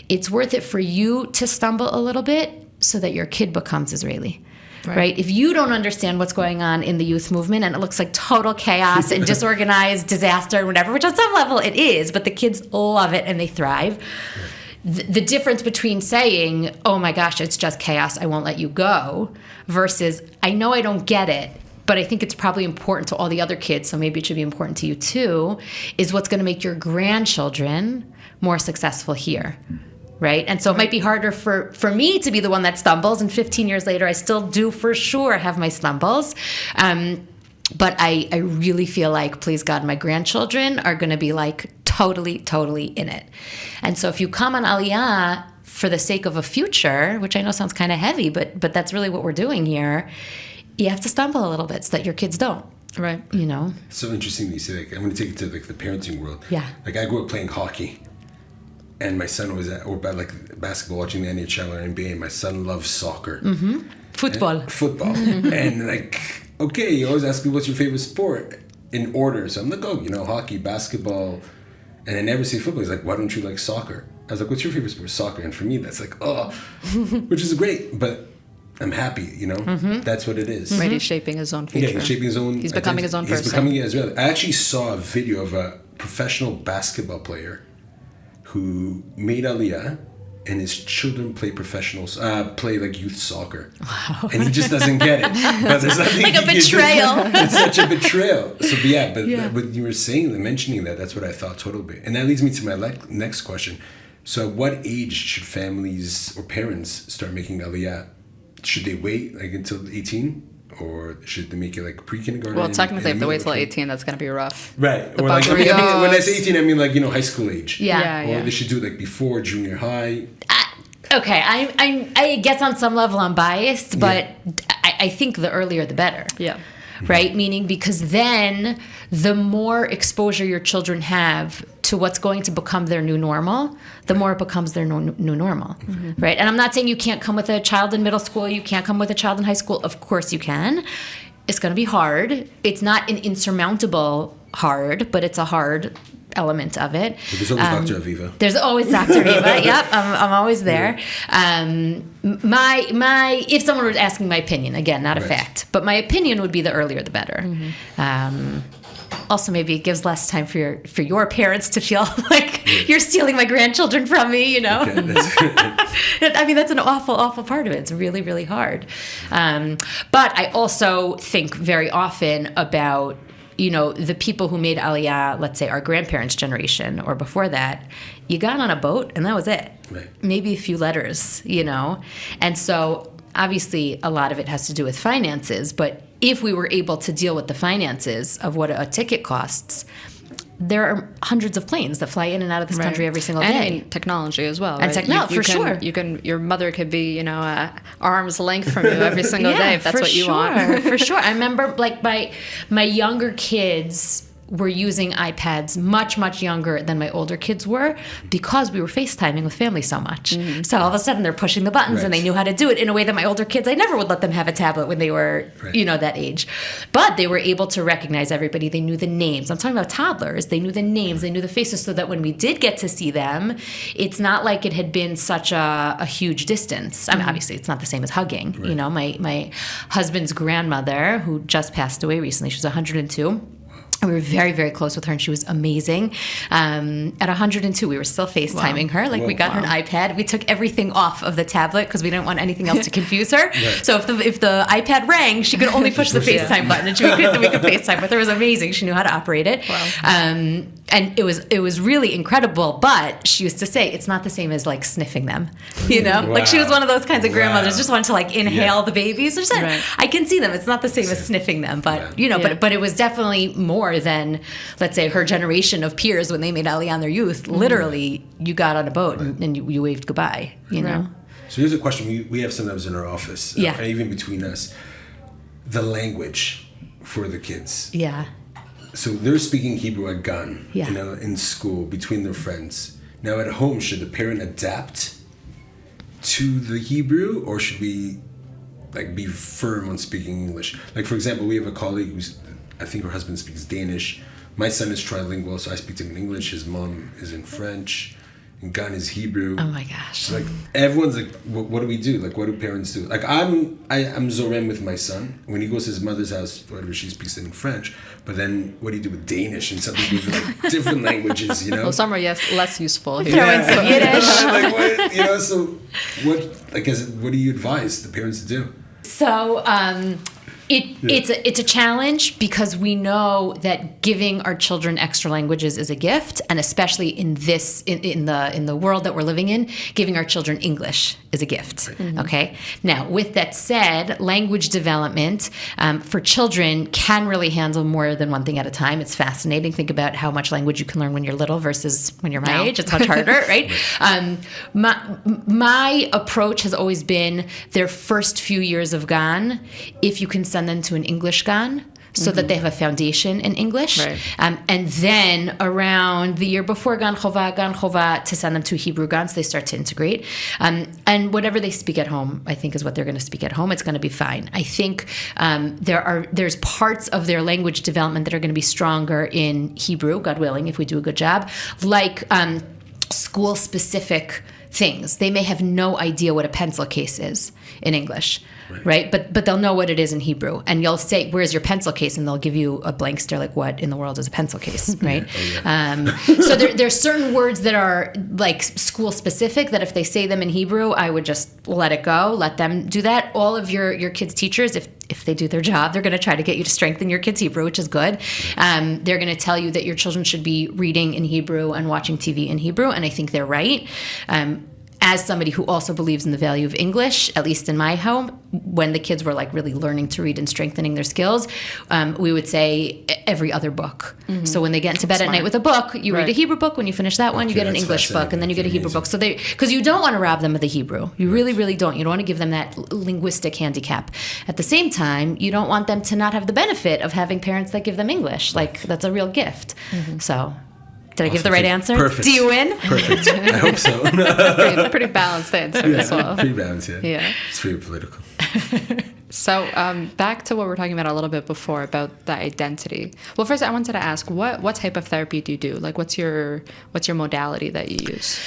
It's worth it for you to stumble a little bit so that your kid becomes Israeli. Right. If you don't understand what's going on in the youth movement and it looks like total chaos and disorganized disaster and whatever, which on some level it is, but the kids love it and they thrive. The difference between saying, oh my gosh, it's just chaos, I won't let you go, versus I know I don't get it, but I think it's probably important to all the other kids, so maybe it should be important to you too, is what's going to make your grandchildren more successful here. Right? And so it might be harder for me to be the one that stumbles, and 15 years later, I still do for sure have my stumbles. But I really feel like, please God, my grandchildren are going to be like totally in it. And so if you come on Aliyah for the sake of a future, which I know sounds kind of heavy, but that's really what we're doing here, you have to stumble a little bit so that your kids don't. Right. It's so interesting that you say, like, I'm going to take it to like the parenting world. Yeah. Like, I grew up playing hockey. And my son was like basketball, watching the NHL or NBA. And my son loves soccer. Mm-hmm. Football. And like, okay, you always ask me, what's your favorite sport in order? So I'm like, hockey, basketball. And I never say football. He's like, why don't you like soccer? I was like, what's your favorite sport? Soccer. And for me, that's like, which is great. But I'm happy, Mm-hmm. That's what it is. Right, he's shaping his own future. Yeah, he's shaping his own. He's becoming his own person. He's becoming Israeli. I actually saw a video of a professional basketball player who made Aliyah, and his children play play like youth soccer. Wow. And he just doesn't get it. But there's nothing like a betrayal. It's such a betrayal. So, but you were mentioning that's what I thought totally. And that leads me to my next question. So at what age should families or parents start making Aliyah? Should they wait like until 18? Or should they make it like pre-kindergarten? Well, technically, if they wait till 18, that's going to be rough. Right. Or like, when I say 18, I mean like, high school age. Yeah. Or they should do it like before junior high. Okay. I guess on some level I'm biased, but I think the earlier the better. Yeah. Right? Meaning because then the more exposure your children have to what's going to become their new normal, the more it becomes their new normal. Mm-hmm. Right? And I'm not saying you can't come with a child in middle school, you can't come with a child in high school. Of course you can. It's going to be hard. It's not an insurmountable hard, but it's a hard element of it. But there's always Dr. Aviva. There's always Dr. Aviva. Yep, I'm always there. Yeah. My if someone were asking my opinion, again, not a fact, but my opinion would be the earlier the better. Mm-hmm. Also, maybe it gives less time for your parents to feel like you're stealing my grandchildren from me. Okay, I mean, that's an awful part of it. It's really, really hard. But I also think very often about the people who made Aliyah, let's say our grandparents' generation or before that. You got on a boat and that was it. Right. Maybe a few letters, And so obviously a lot of it has to do with finances, but if we were able to deal with the finances of what a ticket costs, there are hundreds of planes that fly in and out of this country every single day. And technology as well. And technology, for sure. Your mother could be, arm's length from you every single day if that's what you want. For sure. I remember, like, my younger kids were using iPads much, much younger than my older kids were because we were FaceTiming with family so much. So all of a sudden they're pushing the buttons and they knew how to do it in a way that my older kids, I never would let them have a tablet when they were, that age. But they were able to recognize everybody. They knew the names. I'm talking about toddlers. They knew the names. They knew the faces, so that when we did get to see them, it's not like it had been such a huge distance. I mean, obviously it's not the same as hugging. My husband's grandmother, who just passed away recently, she was 102. We were very, very close with her, and she was amazing. At 102, we were still FaceTiming her. We got her an iPad. We took everything off of the tablet because we didn't want anything else to confuse her. So if the iPad rang, she could only push the FaceTime button, and we could FaceTime with her. It was amazing. She knew how to operate it. Wow. And it was really incredible. But she used to say it's not the same as sniffing them. Wow. She was one of those kinds of grandmothers, just wanted to inhale the babies. She said, I can see them. It's not the same as sniffing them, but but it was definitely more than, let's say, her generation of peers when they made Aliyah in their youth. Literally, you got on a boat and you waved goodbye. You know. So here's a question we have sometimes in our office, and even between us, the language for the kids. Yeah. So they're speaking Hebrew at Gan, Yeah. in school between their friends. Now at home, should the parent adapt to the Hebrew, or should we be firm on speaking English? For example, we have a colleague who's, I think her husband speaks Danish. My son is trilingual, so I speak to him in English. His mom is in French. And Gan is Hebrew. Oh my gosh. So everyone's what do we do? What do parents do? I'm Zorem with my son. When he goes to his mother's house, whatever, she speaks in French. But then what do you do with Danish and something with different languages, Well, some are less useful. Throw in some Yiddish. So what do you advise the parents to do? So it's a challenge because we know that giving our children extra languages is a gift, and especially in the world that we're living in, giving our children English is a gift. Mm-hmm. Okay. Now, with that said, language development for children can really handle more than one thing at a time. It's fascinating. Think about how much language you can learn when you're little versus when you're my age. It's much harder, right? My approach has always been their first few years of Gan, if you can send them to an English Gan, so that they have a foundation in English. Right. And then around the year before Gan Chova, to send them to Hebrew Gan, so they start to integrate. And whatever they speak at home, I think is what they're going to speak at home. It's going to be fine. I think there's parts of their language development that are going to be stronger in Hebrew, God willing, if we do a good job, school-specific things. They may have no idea what a pencil case is in English. Right? But they'll know what it is in Hebrew. And you'll say, where's your pencil case? And they'll give you a blank stare, what in the world is a pencil case, right? So there's certain words that are school specific that if they say them in Hebrew, I would just let it go, let them do that. All of your kids' teachers, if they do their job, they're going to try to get you to strengthen your kids' Hebrew, which is good. They're going to tell you that your children should be reading in Hebrew and watching TV in Hebrew, and I think they're right. As somebody who also believes in the value of English, at least in my home, when the kids were really learning to read and strengthening their skills, we would say every other book. Mm-hmm. So when they get into bed at night with a book, you read a Hebrew book. When you finish that one, you get an English book, and then you get a Hebrew book. So because you don't want to rob them of the Hebrew. You really, really don't. You don't want to give them that linguistic handicap. At the same time, you don't want them to not have the benefit of having parents that give them English. That's a real gift. Mm-hmm. So... Did I give the right answer? Perfect. Do you win? Perfect. I hope so. pretty balanced answer as well. Pretty balanced, yeah. It's very political. So back to what we were talking about a little bit before about the identity. Well, first I wanted to ask, what type of therapy do you do? What's your modality that you use?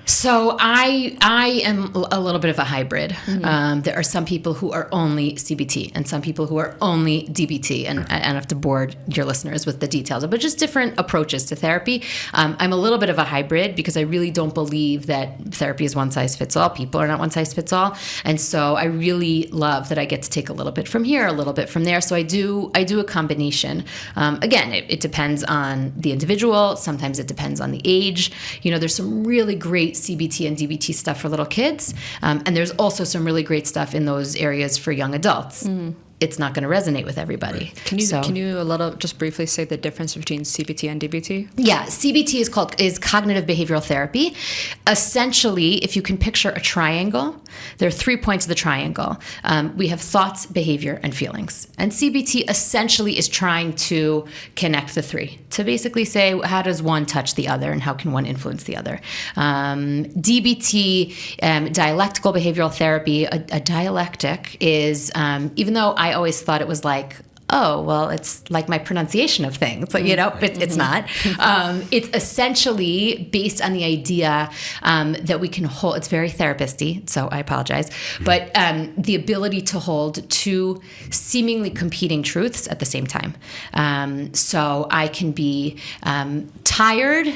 So I am a little bit of a hybrid. Mm-hmm. There are some people who are only CBT and some people who are only DBT, and I don't have to bore your listeners with the details, but just different approaches to therapy. I'm a little bit of a hybrid because I really don't believe that therapy is one size fits all. People are not one size fits all, and so I really love that I get to take a little bit from here, a little bit from there. So I do a combination. Again, it depends on the individual. Sometimes it depends on the age. There's some really great CBT and DBT stuff for little kids. And there's also some really great stuff in those areas for young adults. Mm. It's not going to resonate with everybody. Right. Can you just briefly say the difference between CBT and DBT? Yeah, CBT is cognitive behavioral therapy. Essentially, if you can picture a triangle, There are 3 points of the triangle. We have thoughts, behavior, and feelings. And CBT essentially is trying to connect the 3 to basically say, how does one touch the other and how can one influence the other? DBT, dialectical behavioral therapy, a dialectic is, even though I always thought it was like, oh, well, it's like my pronunciation of things. But, it's not. It's essentially based on the idea that we can hold, it's very therapist-y, so I apologize, but the ability to hold 2 seemingly competing truths at the same time. So I can be tired,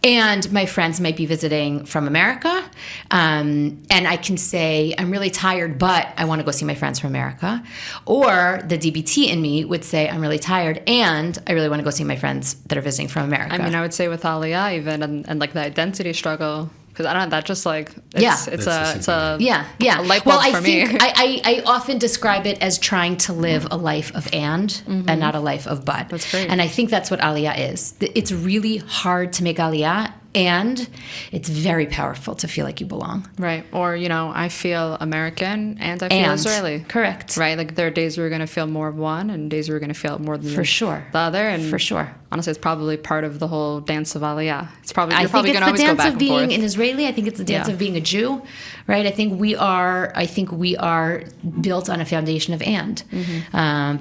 and my friends might be visiting from America, and I can say, I'm really tired, but I want to go see my friends from America. Or the DBT in me would say, I'm really tired, and I really want to go see my friends that are visiting from America. I mean, I would say with Aliyah even, and like the identity struggle, because I don't know, that just like, it's a light bulb for me. I often describe it as trying to live a life of and not a life of but. That's great. And I think that's what Aliyah is. It's really hard to make Aliyah, and it's very powerful to feel like you belong. Right. Or, I feel American and I feel Israeli. Correct. Right. Like there are days where you're going to feel more of one and days where you're going to feel more than the other. And for sure. Honestly, it's probably part of the whole dance of Aliyah. You're probably going to always go back and forth. I think it's the dance of being an Israeli. I think it's the dance of being a Jew, right? I think we are built on a foundation of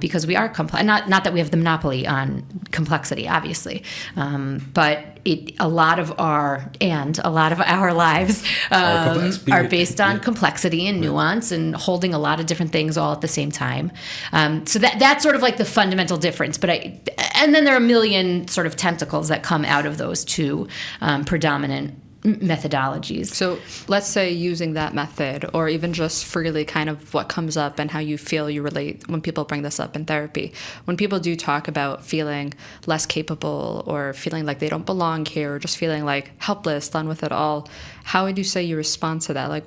because we are complex. Not that we have the monopoly on complexity, obviously, but a lot of our lives are based on complexity and nuance and holding a lot of different things all at the same time. So that's sort of like the fundamental difference. And then there are a million sort of tentacles that come out of those 2 predominant methodologies. So let's say using that method, or even just freely kind of what comes up and how you feel you relate when people bring this up in therapy. When people do talk about feeling less capable or feeling like they don't belong here or just feeling like helpless, done with it all, how would you say you respond to that? Like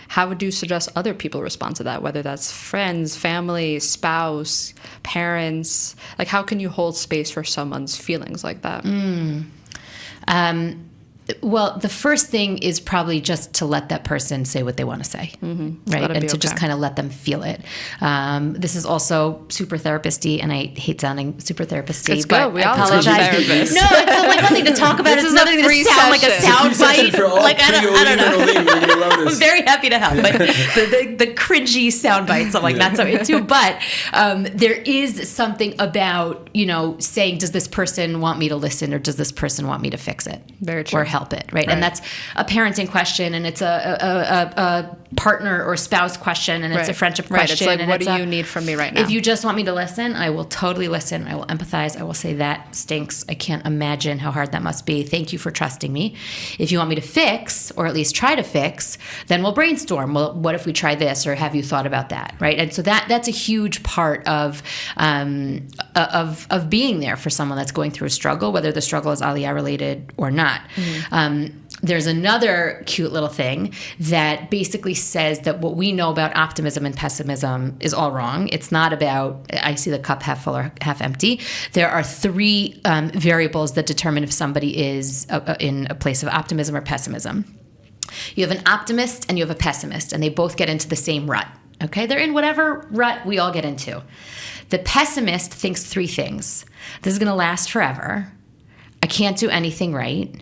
how would you suggest other people respond to that? Whether that's friends, family, spouse, parents, like how can you hold space for someone's feelings like that? Well, the first thing is probably just to let that person say what they want to say, right? And to just kind of let them feel it. This is also super therapist-y, and I hate sounding super therapist-y. It's good. We all apologize. No, it's like nothing to talk about. It's nothing to sound like a sound bite. Like I don't know. I'm very happy to help, but the cringy sound bites, I'm like not so into. But there is something about saying, does this person want me to listen, or does this person want me to fix it? Very true. Or help it, right? And that's a parenting question, and it's a partner or spouse question, and it's a friendship question. It's like, and what do you need from me right now? If you just want me to listen, I will totally listen. I will empathize. I will say that stinks. I can't imagine how hard that must be. Thank you for trusting me. If you want me to fix, or at least try to fix, then we'll brainstorm. Well, what if we try this, or have you thought about that, right? And so that's a huge part of being there for someone that's going through a struggle, whether the struggle is Aliyah related or not. There's another cute little thing that basically says that what we know about optimism and pessimism is all wrong. It's not about, I see the cup half full or half empty. There are 3 variables that determine if somebody is in a place of optimism or pessimism. You have an optimist and you have a pessimist, and they both get into the same rut. Okay? They're in whatever rut we all get into. The pessimist thinks 3 things. This is going to last forever. I can't do anything right.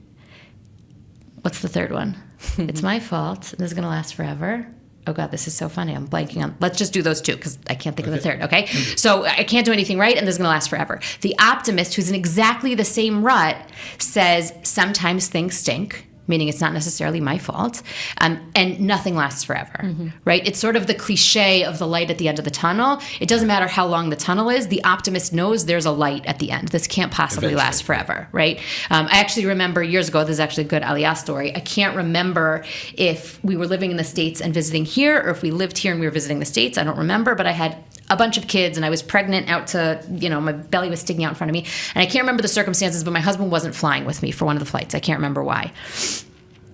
What's the third one? It's my fault. This is going to last forever. Oh, God, this is so funny. I'm blanking on. Let's just do those 2 because I can't think of the third, okay? So I can't do anything right, and this is going to last forever. The optimist, who's in exactly the same rut, says sometimes things stink, meaning it's not necessarily my fault, and nothing lasts forever, right? It's sort of the cliche of the light at the end of the tunnel. It doesn't matter how long the tunnel is. The optimist knows there's a light at the end. This can't possibly last forever, right? I actually remember years ago, this is actually a good Aliyah story. I can't remember if we were living in the States and visiting here, or if we lived here and we were visiting the States. I don't remember, but I had a bunch of kids, and I was pregnant out to, my belly was sticking out in front of me. And I can't remember the circumstances, but my husband wasn't flying with me for one of the flights. I can't remember why.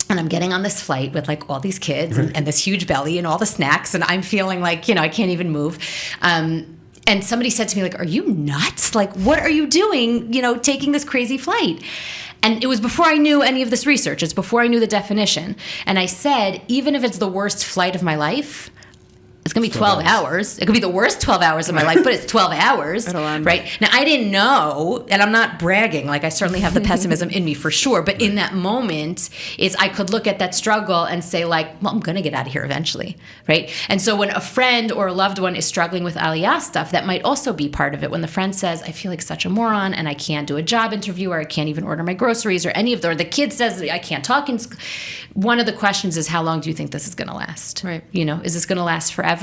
And I'm getting on this flight with like all these kids and this huge belly and all the snacks, and I'm feeling like, I can't even move. And somebody said to me, like, are you nuts? Like, what are you doing, taking this crazy flight? And it was before I knew any of this research. It's before I knew the definition. And I said, even if it's the worst flight of my life, it's going to be 12 hours. It could be the worst 12 hours of my life, but it's 12 hours, right? Now, I didn't know, and I'm not bragging. Like, I certainly have the pessimism in me for sure. But in that moment, I could look at that struggle and say, like, well, I'm going to get out of here eventually, right? And so when a friend or a loved one is struggling with Aliyah stuff, that might also be part of it. When the friend says, I feel like such a moron, and I can't do a job interview, or I can't even order my groceries, or any of the, or the kid says, I can't talk. One of the questions is, how long do you think this is going to last? Right. You know, is this going to last forever?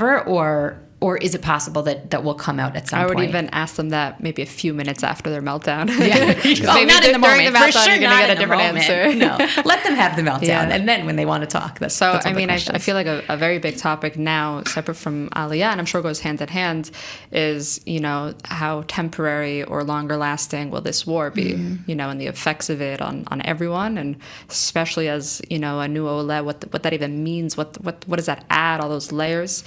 Or is it possible that will come out at some point? I would even ask them that maybe a few minutes after their meltdown. Yeah. Oh, not in the moment. The meltdown, for sure, you're going to get a different answer. No, let them have the meltdown, and then when they want to talk, that's I mean, I feel like a very big topic now, separate from Aliyah, and I'm sure goes hand in hand, is, you know, how temporary or longer lasting will this war be, you know, and the effects of it on everyone, and especially as, you know, a new Olim, what that even means, what does that add, all those layers.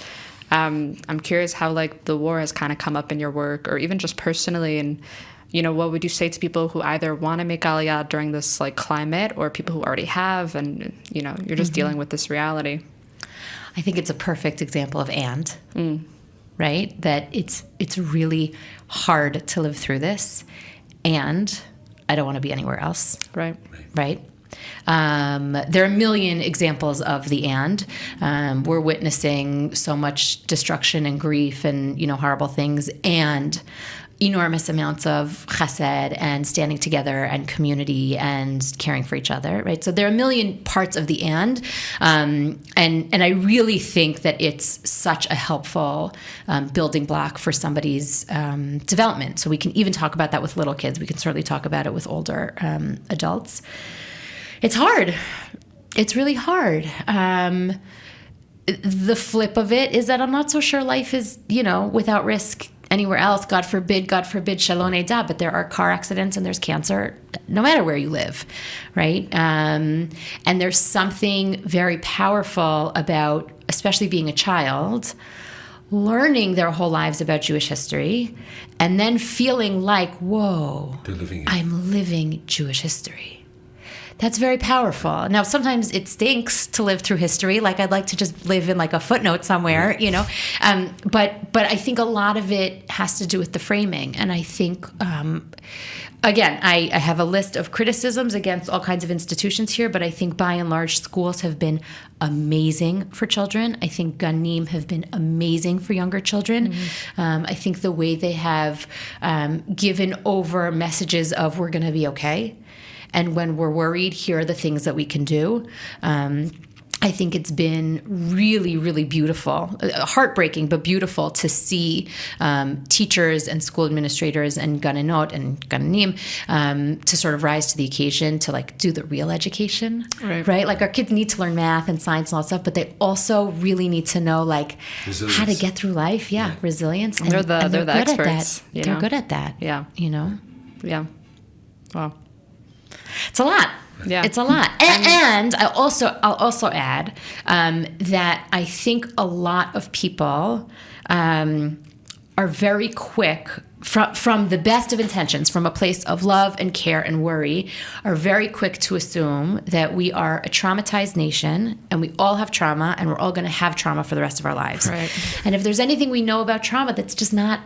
I'm curious how, like, the war has kind of come up in your work, or even just personally, and, you know, what would you say to people who either want to make Aliyah during this, like, climate, or people who already have, and, you know, you're just dealing with this reality? I think it's a perfect example of right? That it's really hard to live through this, and I don't want to be anywhere else. Right. There are a million examples of the and. We're witnessing so much destruction and grief and, you know, horrible things, and enormous amounts of chesed and standing together and community and caring for each other, right? So there are a million parts of the and I really think that it's such a helpful building block for somebody's development. So we can even talk about that with little kids. We can certainly talk about it with older adults. It's hard. It's really hard. The flip of it is that I'm not so sure life is, you know, without risk anywhere else. God forbid, shalom da, but there are car accidents and there's cancer no matter where you live, right? And there's something very powerful about, especially being a child, learning their whole lives about Jewish history and then feeling like, whoa, I'm living Jewish history. That's very powerful. Now, sometimes it stinks to live through history. Like, I'd like to just live in, like, a footnote somewhere, you know. But I think a lot of it has to do with the framing. And I think, again, I have a list of criticisms against all kinds of institutions here, but I think by and large schools have been amazing for children. I think ganim have been amazing for younger children. I think the way they have given over messages of we're going to be okay. And when we're worried, here are the things that we can do. I think it's been really, really beautiful, heartbreaking, but beautiful to see teachers and school administrators and ganenot and ganenim to sort of rise to the occasion to, like, do the real education, right? Like, our kids need to learn math and science and all that stuff, but they also really need to know, like, resilience. How to get through life. Yeah, resilience. And they're the good experts. At that. They're good at that. Yeah. You know? Yeah. Wow. It's a lot. Yeah. It's a lot. And I'll also add that I think a lot of people are very quick, from the best of intentions, from a place of love and care and worry, are very quick to assume that we are a traumatized nation and we all have trauma and we're all going to have trauma for the rest of our lives. Right. And if there's anything we know about trauma, it's just not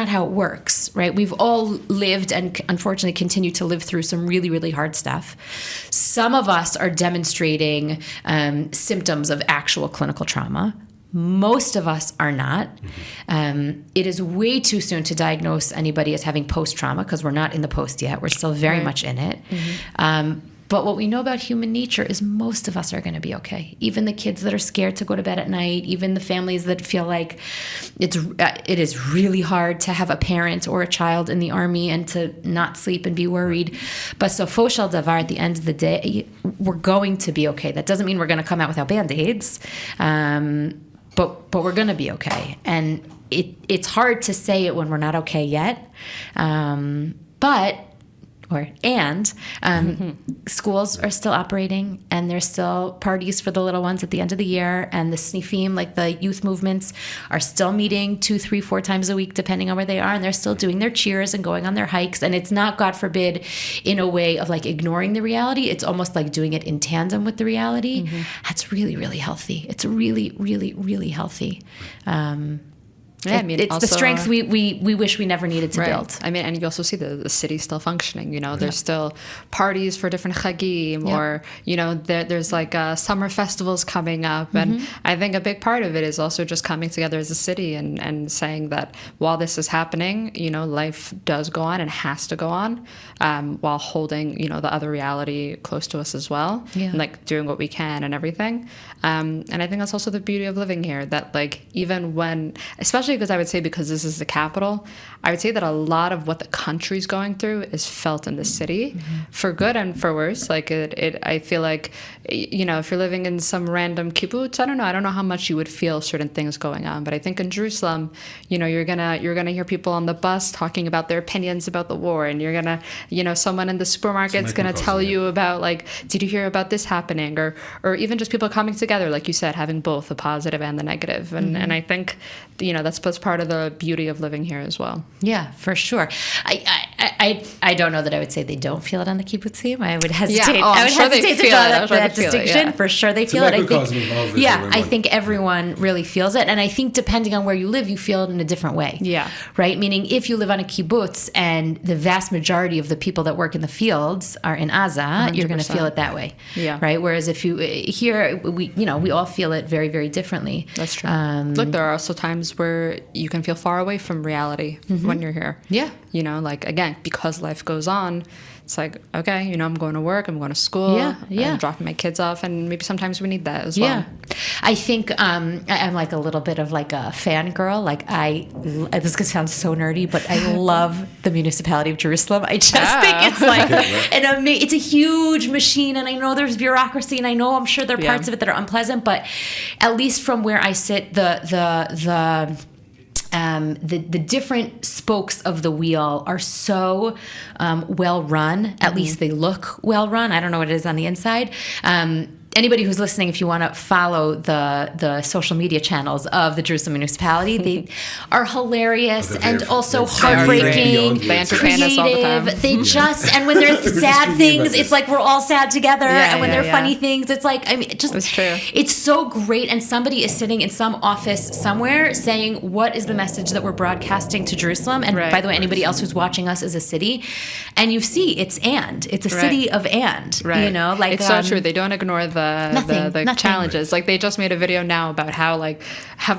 how it works, right? We've all lived and unfortunately continue to live through some really, really hard stuff. Some of us are demonstrating symptoms of actual clinical trauma. Most of us are not. It is way too soon to diagnose anybody as having post-trauma because we're not in the post yet. We're still very much in it. But what we know about human nature is most of us are going to be okay. Even the kids that are scared to go to bed at night, even the families that feel like it is really hard to have a parent or a child in the army and to not sleep and be worried. But so foshal davar, at the end of the day, we're going to be okay. That doesn't mean we're going to come out without Band-Aids. But we're going to be okay. And it's hard to say it when we're not okay yet. But schools are still operating, and there's still parties for the little ones at the end of the year, and the snifim, like the youth movements, are still meeting 2, 3, 4 times a week, depending on where they are, and they're still doing their cheers and going on their hikes. And it's not, God forbid, in a way of like ignoring the reality. It's almost like doing it in tandem with the reality. That's really, really healthy. It's really, really, really healthy. Yeah, I mean, it's also, the strength we wish we never needed to build. I mean, and you also see the city still functioning. You know, there's still parties for different chagim, or you know, there's like summer festivals coming up, and I think a big part of it is also just coming together as a city and saying that while this is happening, you know, life does go on and has to go on, while holding, you know, the other reality close to us as well, and like doing what we can and everything. And I think that's also the beauty of living here, that like even when, especially because I would say because this is the capital, I would say that a lot of what the country's going through is felt in the city, for good and for worse. Like I feel like, you know, if you're living in some random kibbutz, I don't know how much you would feel certain things going on. But I think in Jerusalem, you know, you're gonna hear people on the bus talking about their opinions about the war, and you're gonna, you know, someone in the supermarket's gonna tell you about like, did you hear about this happening, or even just people coming together, like you said, having both the positive and the negative. And I think, you know, that's part of the beauty of living here as well. Yeah, for sure. I don't know that I would say they don't feel it on the kibbutzim. I would hesitate. Yeah. Oh, I would hesitate to draw that distinction. Yeah. For sure, they feel it. I think everyone really feels it, and I think depending on where you live, you feel it in a different way. Yeah. Right. Meaning, if you live on a kibbutz and the vast majority of the people that work in the fields are in Aza, you're going to feel it that way. Yeah. Right. Whereas if you here, we all feel it very, very differently. That's true. Look, there are also times where you can feel far away from reality when you're here. Yeah. You know, like, again, because life goes on, it's like, okay, you know, I'm going to work, I'm going to school, I'm dropping my kids off, and maybe sometimes we need that as well. Yeah. I think I'm like a little bit of like a fangirl. Like this is going to sound so nerdy, but I love the Municipality of Jerusalem. I just think it's like it's a huge machine, and I know there's bureaucracy, and I'm sure there are parts of it that are unpleasant, but at least from where I sit, the different spokes of the wheel are so well run. At least they look well run. I don't know what it is on the inside. Anybody who's listening, if you want to follow the social media channels of the Jerusalem Municipality, they are hilarious and also heartbreaking, creative. They just, and when they're sad things, it's like we're all sad together. And when they're funny things, it's like, I mean, it's true. It's so great. And somebody is sitting in some office somewhere saying, what is the message that we're broadcasting to Jerusalem? And by the way, anybody else who's watching us is a city. And you see, it's a city of you know, like it's so true. They don't ignore the challenges. Like they just made a video now about how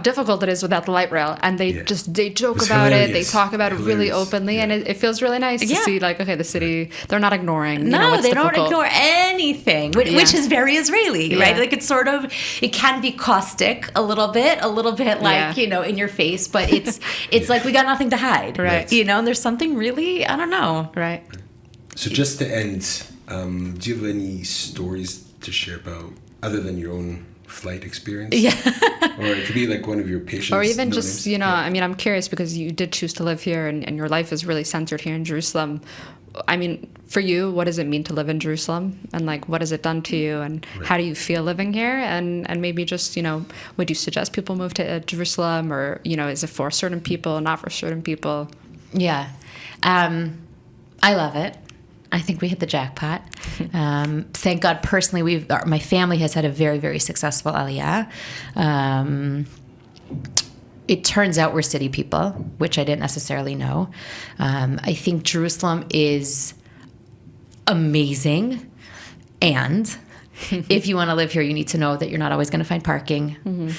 difficult it is without the light rail, and they joke about it. They talk about it really openly, and it feels really nice to see, like, okay, the city, they're not ignoring. They don't ignore anything, which is very Israeli, right? Like it can be caustic a little bit like, you know, in your face, but it's like we got nothing to hide, right? You know, and there's something really, I don't know, right? So just to end, do you have any stories to share about other than your own flight experience? Yeah. Or it could be like one of your patients. Or even just, you know, I mean, I'm curious because you did choose to live here and your life is really centered here in Jerusalem. I mean, for you, what does it mean to live in Jerusalem? And like, what has it done to you? And how do you feel living here? And maybe just, you know, would you suggest people move to Jerusalem, or, you know, is it for certain people, not for certain people? Yeah. I love it. I think we hit the jackpot. Thank God, personally, my family has had a very, very successful Aliyah. It turns out we're city people, which I didn't necessarily know. I think Jerusalem is amazing, and if you want to live here, you need to know that you're not always going to find parking,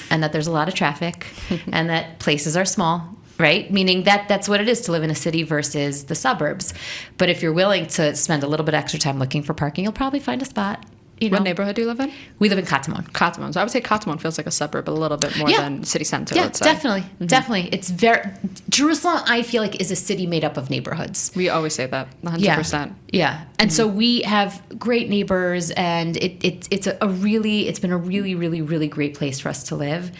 and that there's a lot of traffic, and that places are small. Right? Meaning that's what it is to live in a city versus the suburbs. But if you're willing to spend a little bit extra time looking for parking, you'll probably find a spot. You know? What neighborhood do you live in? We live in Katamon. So I would say Katamon feels like a suburb a little bit more than city center, let's say. Definitely. It's Jerusalem, I feel like, is a city made up of neighborhoods. We always say that, 100%. Yeah. And so we have great neighbors, and it's been a really, really, really great place for us to live.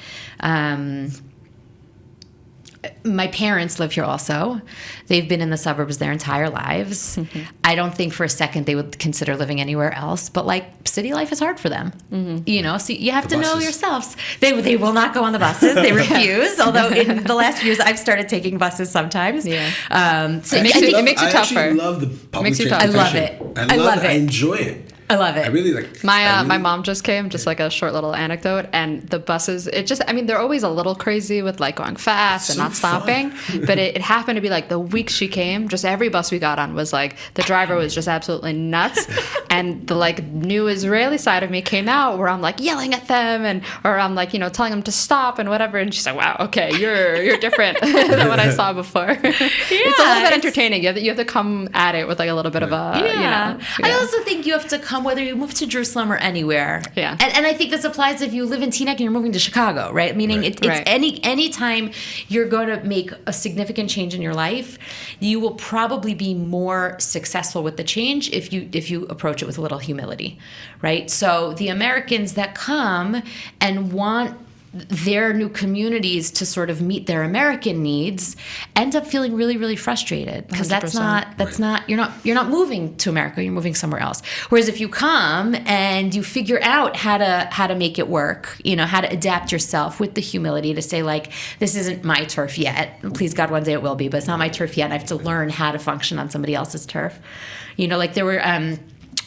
my parents live here also. They've been in the suburbs their entire lives. I don't think for a second they would consider living anywhere else, but like city life is hard for them. So you have to know yourselves. They will not go on the buses. They refuse. Although in the last few years I've started taking buses sometimes. Yeah. So it makes you tougher. I actually love the public transportation. I love it. I love it. I enjoy it. I love it. I really like my mom just came, just like a short little anecdote, and the buses, they're always a little crazy with like going fast and not stopping, but it happened to be like the week she came, just every bus we got on was like, the driver was just absolutely nuts, and the like new Israeli side of me came out where I'm like yelling at them, or I'm like, telling them to stop and whatever, and she's like, wow, okay, you're different than what I saw before. It's a little bit entertaining. You have to come at it with like a little bit of a, I also think you have to come whether you move to Jerusalem or anywhere. Yeah. And I think this applies if you live in Teaneck and you're moving to Chicago, right? Meaning it's any time you're going to make a significant change in your life, you will probably be more successful with the change if you approach it with a little humility, right? So the Americans that come and want their new communities to sort of meet their American needs end up feeling really, really frustrated because that's not you're not moving to America, you're moving somewhere else. Whereas if you come and you figure out how to make it work, how to adapt yourself with the humility to say like, this isn't my turf yet. Please God, one day it will be, but it's not my turf yet. And I have to learn how to function on somebody else's turf. Like there were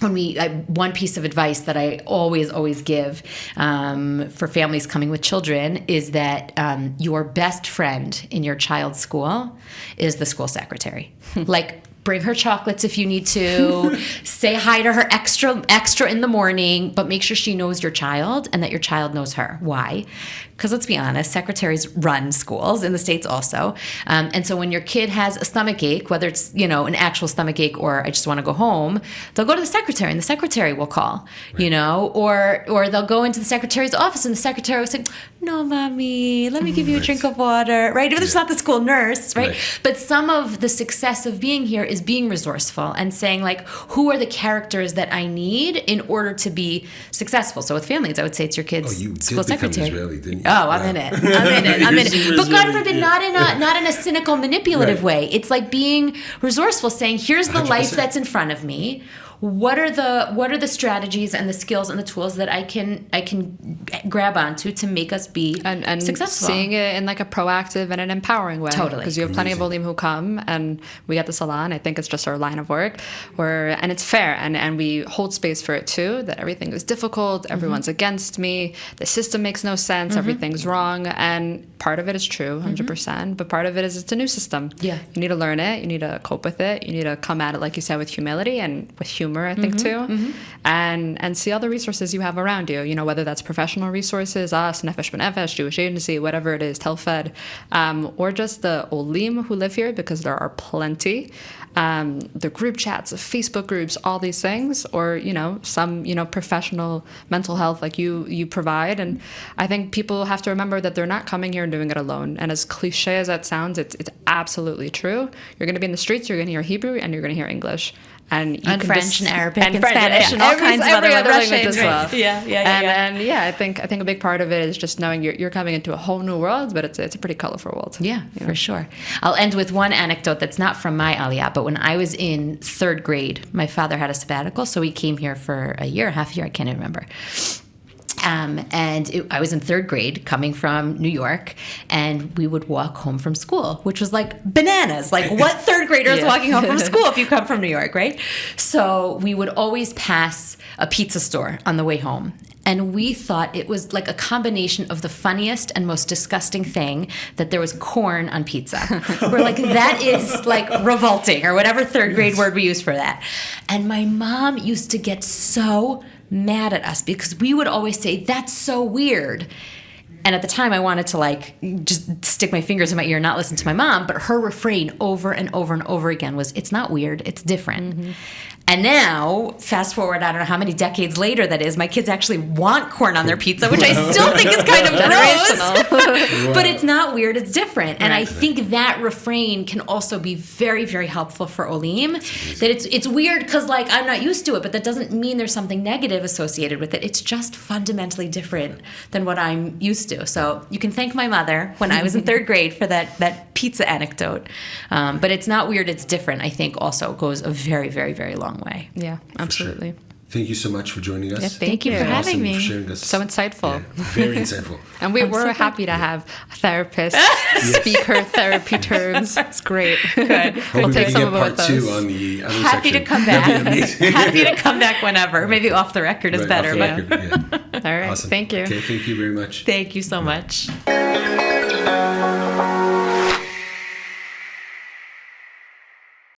one piece of advice that I always give for families coming with children is that your best friend in your child's school is the school secretary. Like, bring her chocolates if you need to. Say hi to her extra in the morning, but make sure she knows your child and that your child knows her. Why? Because let's be honest, secretaries run schools in the States also. And so when your kid has a stomach ache, whether it's, an actual stomach ache or I just want to go home, they'll go to the secretary and the secretary will call, or they'll go into the secretary's office and the secretary will say, no, mommy, let me give you a drink of water, right? If it's not the school nurse, right? But some of the success of being here is being resourceful and saying like, who are the characters that I need in order to be successful? So with families, I would say it's your kid's school secretary. Israeli, didn't you? Oh, I'm in it. But God forbid, not in a cynical, manipulative way. It's like being resourceful, saying, here's the 100%. Life that's in front of me. What are the strategies and the skills and the tools that I can grab onto to make us be and successful? Seeing it in like a proactive and an empowering way. Totally. Because you have plenty of Olim who come and we get the salon. I think it's just our line of work and it's fair and we hold space for it too, that everything is difficult, everyone's against me, the system makes no sense, everything's wrong, and part of it is true, 100%, but part of it is it's a new system. Yeah. You need to learn it, you need to cope with it, you need to come at it, like you said, with humility and with humor, I think too, and see all the resources you have around you, whether that's professional resources, us, Nefesh B'Nefesh, Jewish Agency, whatever it is, Telfed, or just the Olim who live here, because there are plenty, the group chats, the Facebook groups, all these things, or, some, professional mental health like you provide. And I think people have to remember that they're not coming here and doing it alone. And as cliche as that sounds, it's absolutely true. You're going to be in the streets, you're going to hear Hebrew, and you're going to hear English. And French and Arabic and Spanish and all kinds of other languages as well. And I think a big part of it is just knowing you're coming into a whole new world, but it's a pretty colorful world. Yeah, for sure. I'll end with one anecdote that's not from my Aliyah, but when I was in third grade, my father had a sabbatical, so we came here for a year, half a year, I can't even remember. I was in third grade coming from New York, and we would walk home from school, which was like bananas. Like, what third grader is walking home from school if you come from New York, right? So we would always pass a pizza store on the way home. And we thought it was like a combination of the funniest and most disgusting thing that there was corn on pizza. We're like, that is like revolting, or whatever third grade word we use for that. And my mom used to get so mad at us because we would always say, that's so weird. And at the time I wanted to like just stick my fingers in my ear and not listen to my mom, but her refrain over and over and over again was, it's not weird, it's different. And now, fast forward, I don't know how many decades later that is, my kids actually want corn on their pizza, which I still think is kind of gross. But it's not weird, it's different. And I think that refrain can also be very, very helpful for Olim. That it's weird because, like, I'm not used to it, but that doesn't mean there's something negative associated with it. It's just fundamentally different than what I'm used to. So you can thank my mother when I was in third grade for that pizza anecdote. But it's not weird, it's different. I think also goes a very, very, very long way. Yeah, absolutely. Sure. Thank you so much for joining us. Yeah, thank you for having me. For sharing us. So insightful. Yeah, very insightful. And we were so happy to have a therapist speak her therapy terms. It's great. Good. We'll take some of it part with us. 2 on the other Happy section. to come back. Happy to come back whenever. Maybe off the record is Right, better. off the But record, yeah. All right. Awesome. Thank you. Okay, thank you very much. thank you so much.